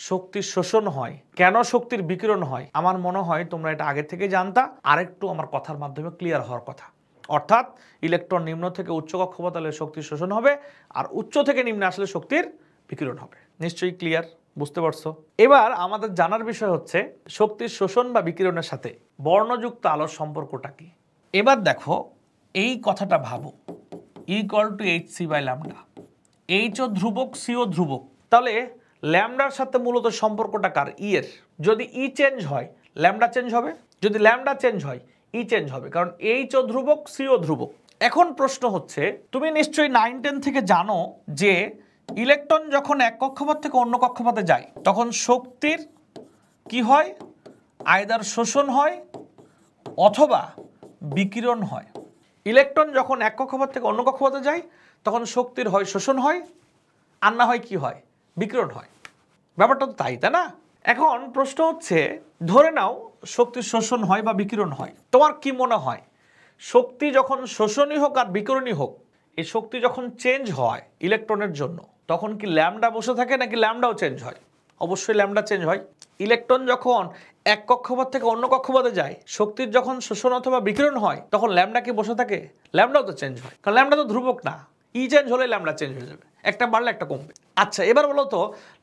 শক্তির শোষণ হয়, কেন শক্তির বিকিরণ হয়, আমার মনে হয় তোমরা এটা আগে থেকে জানতা, আরেকটু আমার কথার মাধ্যমে ক্লিয়ার হওয়ার কথা। অর্থাৎ ইলেকট্রন নিম্ন থেকে উচ্চ কক্ষপথে হলে শক্তির শোষণ হবে, আর উচ্চ থেকে নিম্নে আসলে শক্তির বিকিরণ হবে। নিশ্চয়ই ক্লিয়ার, বুঝতে পারছো? এবার আমাদের জানার বিষয় হচ্ছে শক্তির শোষণ বা বিকিরণের সাথে বর্ণযুক্ত আলোর সম্পর্কটা কি। এবার দেখো এই কথাটা ভাবো, equal to hc by lambda. H ও ধ্রুবক, সি ও ধ্রুবক, তাহলে ল্যামডার সাথে মূলত সম্পর্কটা কার? ই এর। যদি ই চেঞ্জ হয় ল্যামডা চেঞ্জ হবে, যদি ল্যামডা চেঞ্জ হয় ই চেঞ্জ হবে, কারণ এইচ ও ধ্রুবক, সি ও ধ্রুবক। এখন প্রশ্ন হচ্ছে, তুমি নিশ্চয়ই 9-10 থেকে জানো যে ইলেকট্রন যখন এক কক্ষপথ থেকে অন্য কক্ষপথে যায় তখন শক্তির কি হয়? আইদার শোষণ হয় অথবা বিকিরণ হয়। ইলেকট্রন যখন এক কক্ষপথ থেকে অন্য কক্ষপথে যায় তখন শক্তির হয় শোষণ হয়, আর না হয় কি হয়? বিকিরণ হয়। ব্যাপারটা তো তাই, তাই না? এখন প্রশ্ন হচ্ছে, ধরে নাও শক্তির শোষণ হয় বা বিকিরণ হয়, তোমার কি মনে হয় শক্তি যখন শোষণই হোক আর বিকিরণই হোক, এই শক্তি যখন চেঞ্জ হয় ইলেকট্রনের জন্য তখন কি ল্যামডা বসে থাকে নাকি ল্যামডাও চেঞ্জ হয়? অবশ্যই ল্যামডা চেঞ্জ হয়। ইলেকট্রন যখন এক কক্ষপথ থেকে অন্য কক্ষপথে যায়, শক্তির যখন শোষণ অথবা বিকিরণ হয় তখন ল্যামডা কি বসে থাকে? ল্যামডাও তো চেঞ্জ হয়, কারণ ল্যামডা তো ধ্রুবক না। ই চেঞ্জ হলে ল্যামডা চেঞ্জ হয়ে যাবে, একটা বাড়লে একটা কমবে। আচ্ছা এবার বলো তো,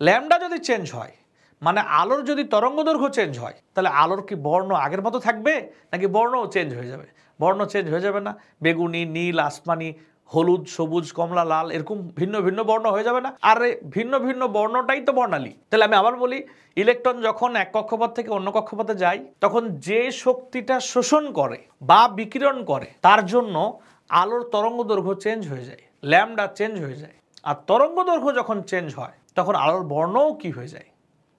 ল্যামডা যদি চেঞ্জ হয় মানে আলোর যদি তরঙ্গদৈর্ঘ্য চেঞ্জ হয়, তাহলে আলোর কি বর্ণ আগের মতো থাকবে নাকি বর্ণও চেঞ্জ হয়ে যাবে? বর্ণ চেঞ্জ হয়ে যাবে না? বেগুনি, নীল, আসমানি, হলুদ, সবুজ, কমলা, লাল এরকম ভিন্ন ভিন্ন বর্ণ হয়ে যাবে না? আর ভিন্ন ভিন্ন বর্ণটাই তো বর্ণালী। তাহলে আমি আবার বলি, ইলেকট্রন যখন এক কক্ষপথ থেকে অন্য কক্ষপথে যায় তখন যে শক্তিটা শোষণ করে বা বিকিরণ করে তার জন্য আলোর তরঙ্গদৈর্ঘ্য চেঞ্জ হয়ে যায়, ল্যামডা চেঞ্জ হয়ে যায়। আর তরঙ্গদৈর্ঘ্য যখন চেঞ্জ হয় তখন আলোর বর্ণও কি হয়ে যায়?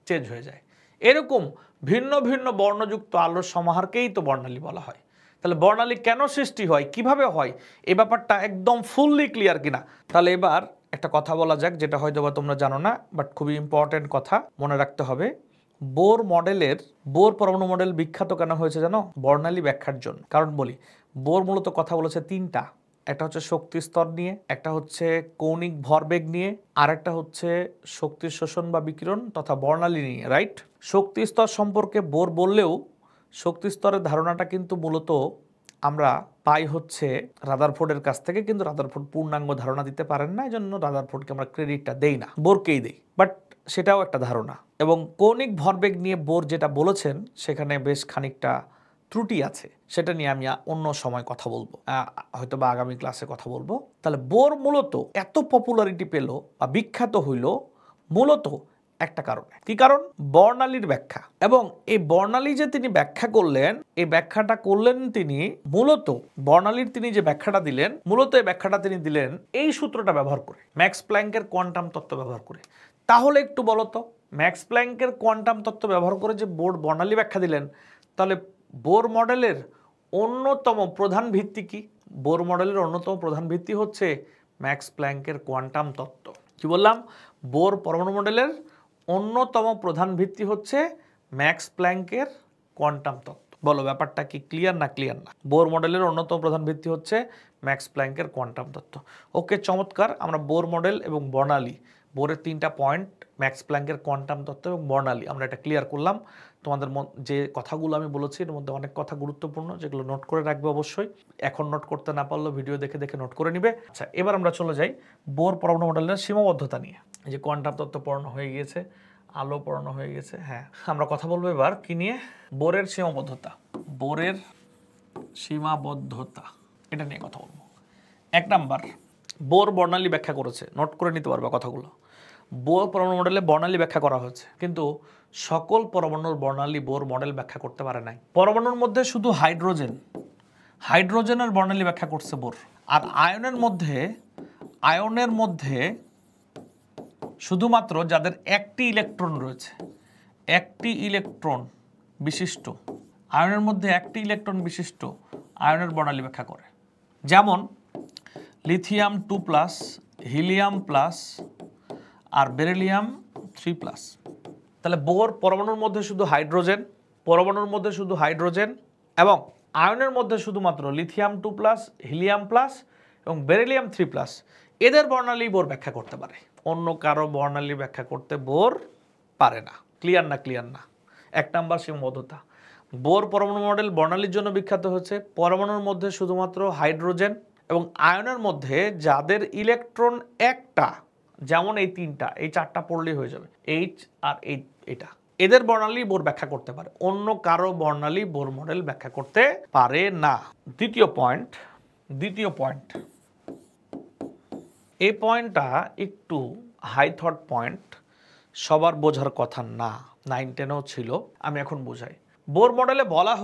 চেঞ্জ হয়ে যায়। এরকম ভিন্ন ভিন্ন বর্ণযুক্ত আলোর সমাহারকেই তো বর্ণালী বলা হয়। তাহলে বর্ণালী কেন সৃষ্টি হয়, কিভাবে হয়, এই ব্যাপারটা একদম ফুললি ক্লিয়ার কিনা? তাহলে এবার একটা কথা বলা যাক, যেটা হয়তো বা তোমরা জানো না, বাট খুবই ইম্পর্টেন্ট কথা, মনে রাখতে হবে। বোর মডেলের, বোর পরমাণু মডেল বিখ্যাত কেন হয়েছে জানো? বর্ণালী ব্যাখ্যার জন্য। কারণ বলি, বোর মূলত কথা বলেছে 3টা। একটা হচ্ছে শক্তি স্তর নিয়ে, একটা হচ্ছে কৌণিক ভরবেগ নিয়ে, আর একটা হচ্ছে শক্তির শোষণ বা বিকিরণ তথা বর্ণালী নিয়ে, রাইট? শক্তি স্তর সম্পর্কে বোর বললেও শক্তি স্তরের ধারণাটা কিন্তু মূলত আমরা পাই হচ্ছে রাদারফোর্ডের কাছ থেকে, কিন্তু রাদারফোর্ড পূর্ণাঙ্গ ধারণা দিতে পারেন না, এই জন্য রাদারফোর্ডকে আমরা ক্রেডিটটা দেই না, বোরকেই দেই। বাট সেটাও একটা ধারণা। এবং কৌণিক ভরবেগ নিয়ে বোর যেটা বলেছেন সেখানে বেশ খানিকটা ত্রুটি আছে, সেটা নিয়ে আমি অন্য সময় কথা বলবো, হয়তো বা আগামী ক্লাসে কথা বলবো। তাহলে বোর মূলত এত পপুলারিটি পেল বা বিখ্যাত হইল মূলত একটা কারণে। কি কারণ? বর্ণালীর ব্যাখ্যা। এবং এই বর্ণালী যে তিনি ব্যাখ্যা করলেন, এই ব্যাখ্যাটা করলেন তিনি মূলত বর্ণালীর তিনি যে ব্যাখ্যাটা দিলেন, মূলত এই ব্যাখ্যাটা তিনি দিলেন এই সূত্রটা ব্যবহার করে, ম্যাক্স প্ল্যাঙ্কের কোয়ান্টাম তত্ত্ব ব্যবহার করে। তাহলে একটু বলো তো, ম্যাক্স প্ল্যাঙ্কের কোয়ান্টাম তত্ত্ব ব্যবহার করে যে বোর বর্ণালী ব্যাখ্যা দিলেন, তাহলে বোর মডেলের অন্যতম প্রধান ভিত্তি কি? বোর মডেলের অন্যতম প্রধান ভিত্তি হচ্ছে ম্যাক্স প্ল্যাঙ্কের কোয়ান্টাম তত্ত্ব। কি বললাম? বোর পরমাণু মডেলের অন্যতম প্রধান ভিত্তি হচ্ছে ম্যাক্স প্ল্যাঙ্কের কোয়ান্টাম তত্ত্ব। বলো ব্যাপারটা কি ক্লিয়ার না ক্লিয়ার না? বোর মডেলের অন্যতম প্রধান ভিত্তি হচ্ছে ম্যাক্স প্ল্যাঙ্কের কোয়ান্টাম তত্ত্ব। ওকে, চমৎকার। আমরা বোর মডেল এবং বর্ণালী, বোরের 3টা পয়েন্ট, ম্যাক্স প্ল্যাঙ্কের কোয়ান্টাম তত্ত্ব এবং বর্ণালী, আমরা এটা ক্লিয়ার করলাম। তোমাদের যে কথাগুলো আমি বলেছি এর মধ্যে অনেক কথা গুরুত্বপূর্ণ, যেগুলো নোট করে রাখবে অবশ্যই। এখন নোট করতে না পারলেও ভিডিও দেখে দেখে নোট করে নিবে। আচ্ছা, এবার আমরা চলে যাই বোর পরমাণু মডেলের সীমাবদ্ধতা নিয়ে। যে কোয়ান্টাম তত্ত্ব পড়ানো হয়ে গিয়েছে, আলো পড়ানো হয়ে গেছে। হ্যাঁ, আমরা কথা বলবো এবার কি নিয়ে? বোরের সীমাবদ্ধতা। বোরের সীমাবদ্ধতা এটা নিয়ে কথা বলবো। 1 নাম্বার, বোর বর্ণালী ব্যাখ্যা করেছে, নোট করে নিতে পারবে কথাগুলো। বোর পরমাণু মডেলে বর্ণালী ব্যাখ্যা করা হয়েছে, কিন্তু সকল পরমাণুর বর্ণালী বোর মডেল ব্যাখ্যা করতে পারে নাই। পরমাণুর মধ্যে শুধু হাইড্রোজেনের বর্ণালী ব্যাখ্যা করছে বোর। আর আয়নের মধ্যে শুধুমাত্র যাদের একটি ইলেকট্রন রয়েছে, একটি ইলেকট্রন বিশিষ্ট, আয়নের মধ্যে একটি ইলেকট্রন বিশিষ্ট আয়নের বর্ণালী ব্যাখ্যা করে। যেমন লিথিয়াম 2+, হিলিয়াম প্লাস আর বেরিলিয়াম 3+। তাহলে বোর পরমাণুর মধ্যে শুধু হাইড্রোজেন, এবং আয়নের মধ্যে শুধুমাত্র লিথিয়াম 2+, হিলিয়াম প্লাস এবং বেরিলিয়াম 3+। এদের বর্ণালী বোর ব্যাখ্যা করতে পারে, অন্য কারো বর্ণালী ব্যাখ্যা করতে বোর পারে না। ক্লিয়ার না? 1 নাম্বার সীমাবদ্ধতা। বোর পরমাণু মডেল বর্ণালীর জন্য বিখ্যাত হচ্ছে পরমাণুর মধ্যে শুধুমাত্র হাইড্রোজেন এবং আয়নের মধ্যে যাদের ইলেকট্রন একটা, যেমন এই 3টা, এই 4টা পড়লেই হয়ে যাবে, এইচ আর এটা, এদের বর্ণালী বোর ব্যাখ্যা করতে পারে, অন্য কারো বর্ণালী বোর মডেল ব্যাখ্যা করতে পারে না। দ্বিতীয় পয়েন্ট, এই পয়েন্টটা একটু হাই থট পয়েন্ট, সবার বোঝার কথা না, 9-10-এও ছিল, আমি এখন বোঝাই। বোর মডেলে বলা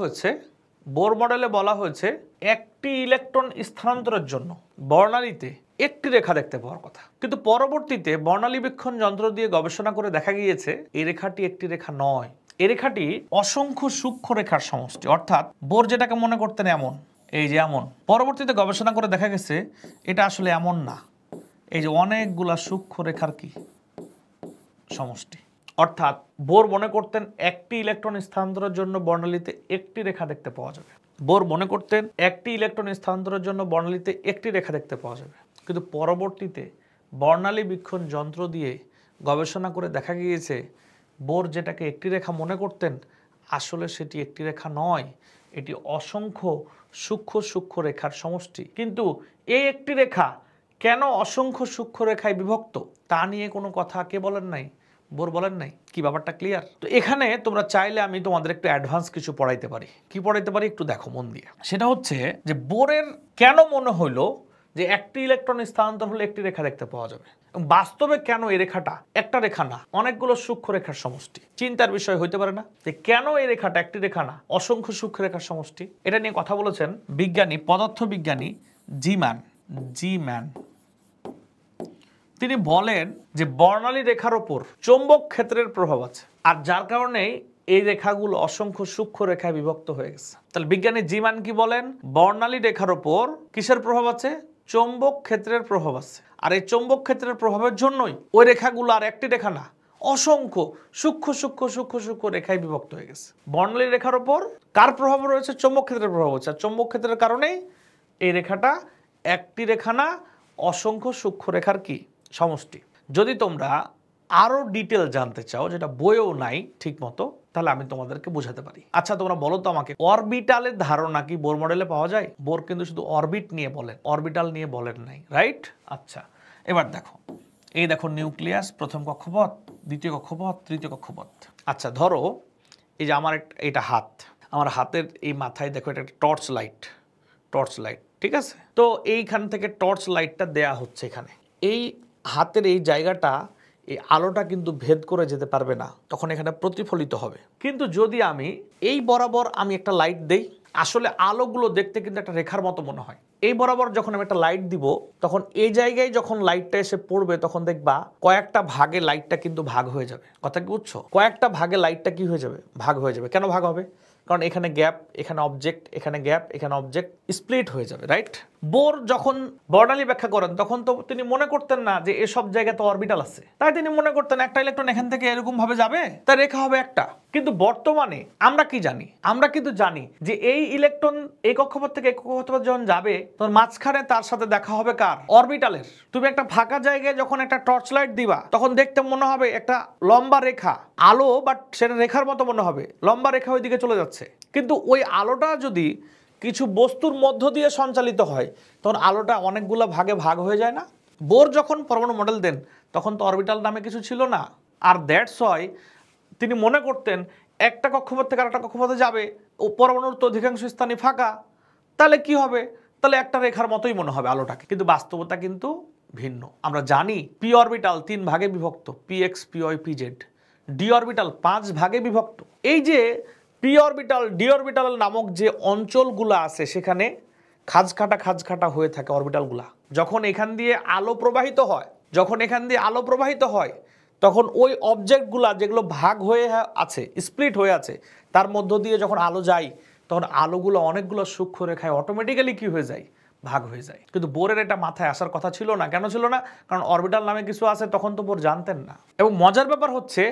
হয়েছে একটি ইলেকট্রন স্থানান্তরের জন্য বর্ণালীতে একটি রেখা দেখতে পাওয়ার কথা, কিন্তু পরবর্তীতে বর্ণালীবীক্ষণ যন্ত্র দিয়ে গবেষণা করে দেখা গিয়েছে এই রেখাটি একটি রেখা নয়, এই রেখাটি অসংখ্য সূক্ষ্ম রেখার সমষ্টি। অর্থাৎ বোর যেটাকে মনে করতেন এমন, এই যে এমন, পরবর্তীতে গবেষণা করে দেখা গেছে এটা আসলে এমন না, এই যে অনেকগুলা সূক্ষ্ম রেখার কি সমষ্টি। অর্থাৎ বোর মনে করতেন একটি ইলেকট্রন স্থানান্তরের জন্য বর্ণালীতে একটি রেখা দেখতে পাওয়া যাবে, কিন্তু পরবর্তীতে বর্ণালী বীক্ষণ যন্ত্র দিয়ে গবেষণা করে দেখা গিয়েছে বোর যেটাকে একটি রেখা মনে করতেন আসলে সেটি একটি রেখা নয়, এটি অসংখ্য সূক্ষ্ম রেখার সমষ্টি। কিন্তু এই একটি রেখা কেন অসংখ্য সূক্ষ্ম রেখায় বিভক্ত তা নিয়ে কোনো কথা কে বলেন নাই? বোর বলেন নাই। কি ব্যাপারটা ক্লিয়ার? তো এখানে তোমরা চাইলে আমি তোমাদের একটু অ্যাডভান্স কিছু পড়াইতে পারি। কি পড়াইতে পারি একটু দেখো মন দিয়ে। সেটা হচ্ছে যে বোরের কেন মনে হইলো যে একটি ইলেকট্রন স্থানান্তর হলে একটি রেখা দেখতে পাওয়া যাবে, এবং বাস্তবে কেন এই রেখাটা একটা রেখা না অনেকগুলো সূক্ষ্ম রেখার সমষ্টি। চিন্তার বিষয় হইতে পারে না যে কেন এই রেখাটা একটি রেখা না অসংখ্য সূক্ষ্ম রেখার সমষ্টি? এটা নিয়ে কথা বলেছেন পদার্থবিজ্ঞানী জি-ম্যান। তিনি বলেন যে বর্ণালী রেখার ওপর চৌম্বক ক্ষেত্রের প্রভাব আছে, আর যার কারণে এই রেখাগুলো অসংখ্য সূক্ষ্ম রেখায় বিভক্ত হয়ে গেছে। তাহলে বিজ্ঞানী জি-ম্যান কি বলেন? বর্ণালী রেখার ওপর কিসের প্রভাব আছে? চৌম্বক ক্ষেত্রের প্রভাব আছে, আর এই চৌম্বক ক্ষেত্রের প্রভাবের জন্যই ওই রেখাগুলো আর একটি রেখা না অসংখ্য সূক্ষ্ম রেখায় বিভক্ত হয়ে গেছে। বর্ণালী রেখার ওপর কার প্রভাব রয়েছে? চৌম্বক ক্ষেত্রের প্রভাব হচ্ছে, আর চৌম্বক ক্ষেত্রের কারণেই এই রেখাটা একটি রেখা না অসংখ্য সূক্ষ্ম রেখার কি সমষ্টি। যদি তোমরা আরো ডিটেল জানতে চাও যেটা বইয়েও নাই ঠিক মতো, তাহলে আমি তোমাদেরকে বোঝাতে পারি। আচ্ছা তোমরা বলো তো আমাকে, অরবিটালের ধারণা কি বোর মডেলে পাওয়া যায়? বোর কিন্তু শুধু অরবিট নিয়ে বলেন, অরবিটাল নিয়ে বলেন নাই, রাইট? আচ্ছা এবার দেখো, এই দেখো নিউক্লিয়াস, প্রথম কক্ষপথ, দ্বিতীয় কক্ষপথ, তৃতীয় কক্ষপথ। আচ্ছা ধরো এই যে আমার এটা হাত, আমার হাতের এই মাথায় দেখো এটা একটা টর্চ লাইট, ঠিক আছে? তো এইখান থেকে টর্চ লাইটটা দেয়া হচ্ছে এখানে, এই হাতের এই জায়গাটা, এই আলোটা কিন্তু ভেদ করে যেতে পারবে না, তখন এখানে প্রতিফলিত হবে। কিন্তু যদি আমি এই বরাবর আমি একটা লাইট দেই, আসলে আলোগুলো দেখতে কিন্তু একটা রেখার মতো মনে হয়। এই বরাবর যখন আমি একটা লাইট দিব, তখন এই জায়গায় যখন লাইটটা এসে পড়বে, তখন দেখবা কয়েকটা ভাগে লাইটটা কিন্তু ভাগ হয়ে যাবে। কথা কি বুঝছো? কয়েকটা ভাগে লাইটটা কি হয়ে যাবে? ভাগ হয়ে যাবে। কেন ভাগ হবে? কারণ এখানে গ্যাপ, এখানে অবজেক্ট, এখানে গ্যাপ, এখানে অবজেক্ট, স্প্লিট হয়ে যাবে, রাইট? বোর যখন বর্ণালী ব্যাখ্যা করেন তখন তো তিনি মনে করতেন না যে এসব জায়গায় তো অরবিটাল আছে, তাই তিনি মনে করতেন একটা ইলেকট্রন এখান থেকে এরকম ভাবে যাবে, তার রেখা হবে একটা। কিন্তু বর্তমানে আমরা কি জানি? আমরা কিন্তু জানি যে এই ইলেকট্রন এই কক্ষপথ থেকে এই কক্ষপথ যখন যাবে, তখন মাঝখানে তার সাথে দেখা হবে কার? অরবিটালের। তুমি একটা ফাঁকা জায়গায় যখন একটা টর্চ লাইট দিবা, তখন দেখতে মনে হবে একটা লম্বা রেখা, আলো, বাট সেটা রেখার মতো মনে হবে, লম্বা রেখা ওইদিকে চলে যাচ্ছে। কিন্তু ওই আলোটা যদি কিছু বস্তুর মধ্য দিয়ে সঞ্চালিত হয়, তখন আলোটা অনেকগুলো ভাগে ভাগ হয়ে যায় না? বোর যখন পরমাণু মডেল দেন তখন তো অরবিটাল নামে কিছু ছিল না, আর দ্যাটস ওয়াই তিনি মনে করতেন একটা কক্ষপথ থেকে আরেকটা কক্ষপথে যাবে, ও পরমাণুর তো অধিকাংশ স্থানই ফাঁকা, তাহলে কি হবে, তাহলে একটা রেখার মতোই মনে হবে আলোটাকে। কিন্তু বাস্তবতা কিন্তু ভিন্ন। আমরা জানি পি অরবিটাল 3 ভাগে বিভক্ত, P X, P Y, P Z. D orbital 5 ভাগে বিভক্ত। এই যে পি অরবিটাল, ডি অরবিটাল নামক যে অঞ্চলগুলো আছে সেখানে খাঁজকাটা হয়ে থাকে অরবিটালগুলা। যখন এখান দিয়ে আলো প্রবাহিত হয়, তখন ওই অবজেক্টগুলা যেগুলো ভাগ হয়ে আছে, স্প্লিট হয়ে আছে, তার মধ্য দিয়ে যখন আলো যায়, তখন আলোগুলো অনেকগুলো সূক্ষ্ম রেখায় অটোমেটিক্যালি কি হয়ে যায়, ভাগ হয়ে যায়। কিন্তু বোরের এটা মাথায় আসার কথা ছিল না। কেন ছিল না? কারণ অরবিটাল নামে কিছু আছে, তখন তো বোর জানতেন না। এবং মজার ব্যাপার হচ্ছে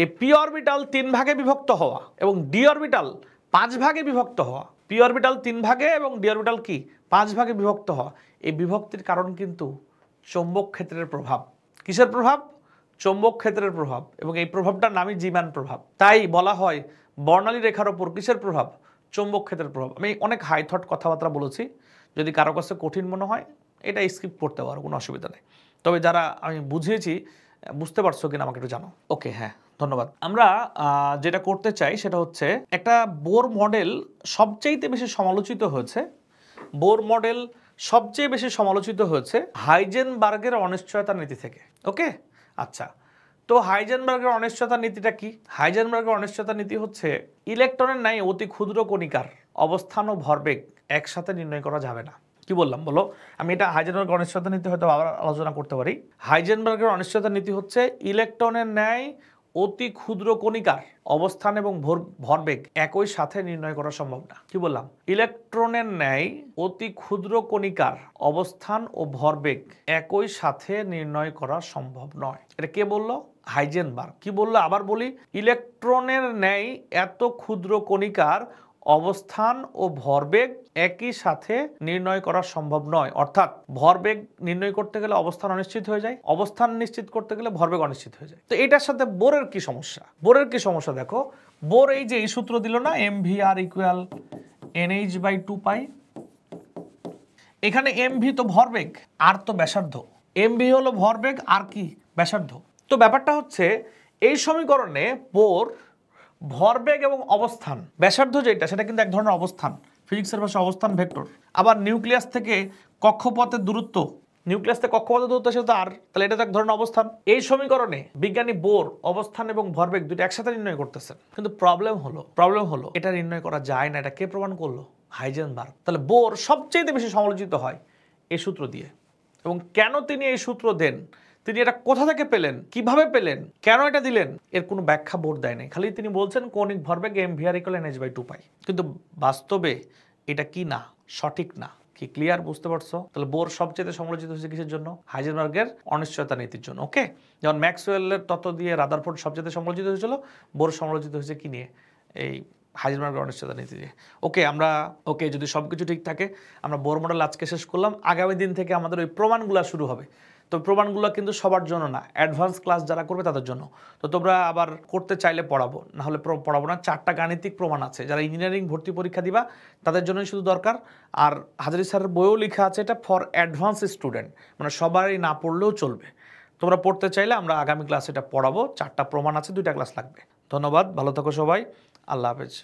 এই পি অরবিটাল 3 ভাগে বিভক্ত হওয়া এবং ডি অরবিটাল 5 ভাগে বিভক্ত হওয়া, পি অরবিটাল 3 ভাগে এবং ডি অরবিটাল কি 5 ভাগে বিভক্ত হওয়া, এই বিভক্তির কারণ কিন্তু চৌম্বক ক্ষেত্রের প্রভাব। কিসের প্রভাব? চৌম্বক ক্ষেত্রের প্রভাব। এবং এই প্রভাবটার নামই জিম্যান প্রভাব। তাই বলা হয় বর্ণালী রেখার ওপর কিসের প্রভাব? চৌম্বক ক্ষেত্রের প্রভাব। আমি অনেক হাই থট কথাবার্তা বলেছি, যদি কারো কাছে কঠিন মনে হয় এটা স্কিপ করতে পারো, কোনো অসুবিধা নেই। তবে যারা আমি বুঝিয়েছি বুঝতে পারছো কিনা আমাকে একটু জানো। ওকে, হ্যাঁ, ধন্যবাদ। আমরা যেটা করতে চাই সেটা হচ্ছে একটা বোর মডেল সবচেয়ে বেশি সমালোচিত হয়েছে, হাইজেনবার্গের অনিশ্চয়তা নীতি থেকে। ওকে, আচ্ছা, তো হাইজেনবার্গের অনিশ্চয়তা নীতিটা কি? হাইজেনবার্গের অনিশ্চয়তা নীতি হচ্ছে ইলেকট্রনের ন্যায় অতি ক্ষুদ্র কণিকার অবস্থান ও ভরবেগ একসাথে নির্ণয় করা যাবে না। কি বললাম বলো? আমি এটা হাইজেনবার্গের অনিশ্চয়তা নীতি হয়তো আবার আলোচনা করতে পারি। হাইজেনবার্গের অনিশ্চয়তা নীতি হচ্ছে ইলেকট্রনের ন্যায় অতি ক্ষুদ্র কণিকার অবস্থান এবং ভরবেগ একই সাথে নির্ণয় করা সম্ভব না। কি বললাম? ইলেকট্রনের ন্যায় অতি ক্ষুদ্র কণিকার অবস্থান ও ভরবেগ একই সাথে নির্ণয় করা সম্ভব নয়। এটা কে বললো? হাইজেনবার্গ। কি বললো? আবার বলি, ইলেকট্রনের ন্যায় এত ক্ষুদ্র কণিকার অবস্থান ও ভরবেগ একই সাথে নির্ণয় করা সম্ভব নয়। অর্থাৎ ভরবেগ নির্ণয় করতে গেলে অবস্থান অনিশ্চিত হয়ে যায়, অবস্থান নিশ্চিত করতে গেলে ভরবেগ অনিশ্চিত হয়ে যায়। তো এটার সাথে বোরের কি সমস্যা? বোরের কি সমস্যা দেখো, বোর এই যে এই সূত্র দিল না, mvr ইকুয়াল nh/2π, এখানে mv তো ভরবেগ আর তো ব্যাসার্ধ। mv হলো ভরবেগ আর কি ব্যাসার্ধ। তো ব্যাপারটা হচ্ছে এই সমীকরণে বোর ভরবেগ এবং অবস্থান, ব্যাসার্ধ যেটা সেটা কিন্তু এক ধরনের অবস্থান, ফিজিক্সের ভাষায় অবস্থান ভেক্টর। আবার নিউক্লিয়াস থেকে কক্ষপথের দূরত্ব, সেটা তো আর, তাহলে এটা তো এক ধরনের অবস্থান। এই সমীকরণে বিজ্ঞানী বোর অবস্থান এবং ভরবেগ দুটো একসাথে নির্ণয় করতেছেন। কিন্তু প্রবলেম হলো এটা নির্ণয় করা যায় না। এটা কে প্রমাণ করলো? হাইজেনবার্গ। তাহলে বোর সবচেয়ে বেশি সমালোচিত হয় এই সূত্র দিয়ে। এবং কেন তিনি এই সূত্র দেন, তিনি এটা কোথা থেকে পেলেন, কিভাবে পেলেন, কেন এটা দিলেন, এর কোনো ব্যাখ্যা বোর দেয় নাই। খালি তিনি বলছেন কৌণিক ভরবেগ mvr ইকুয়াল nh/2π। কিন্তু বাস্তবে এটা কি না, সঠিক না। কি ক্লিয়ার? বুঝতে পারছো? তাহলে বোর সবচেয়ে সমালোচিত হয়েছে কিসের জন্য? হাইজেনবার্গের অনিশ্চয়তা নীতির জন্য। ওকে, যেমন ম্যাক্সওয়েলের তত্ত্ব দিয়ে রাদারফোর্ড সবচেয়ে সমালোচিত হয়েছিল, বোর সমালোচিত হয়েছে কি নিয়ে? এই হাইজেনবার্গের অনিশ্চয়তা নীতি দিয়ে। ওকে, যদি সবকিছু ঠিক থাকে আমরা বোর মডেল আজকে শেষ করলাম। আগামী দিন থেকে আমাদের ওই প্রমাণগুলো শুরু হবে। তো প্রমাণগুলো কিন্তু সবার জন্য না, অ্যাডভান্স ক্লাস যারা করবে তাদের জন্য। তো তোমরা আবার করতে চাইলে পড়াবো, না হলে পড়াবো না। 4টা গাণিতিক প্রমাণ আছে, যারা ইঞ্জিনিয়ারিং ভর্তি পরীক্ষা দিবা তাদের জন্যই শুধু দরকার। আর হাজারি স্যারের বইও লেখা আছে এটা ফর অ্যাডভান্স স্টুডেন্ট, মানে সবাই না পড়লেও চলবে। তোমরা পড়তে চাইলে আমরা আগামী ক্লাসে এটা পড়াবো। 4টা প্রমাণ আছে, 2টা ক্লাস লাগবে। ধন্যবাদ, ভালো থাকো সবাই, আল্লাহ হাফেজ।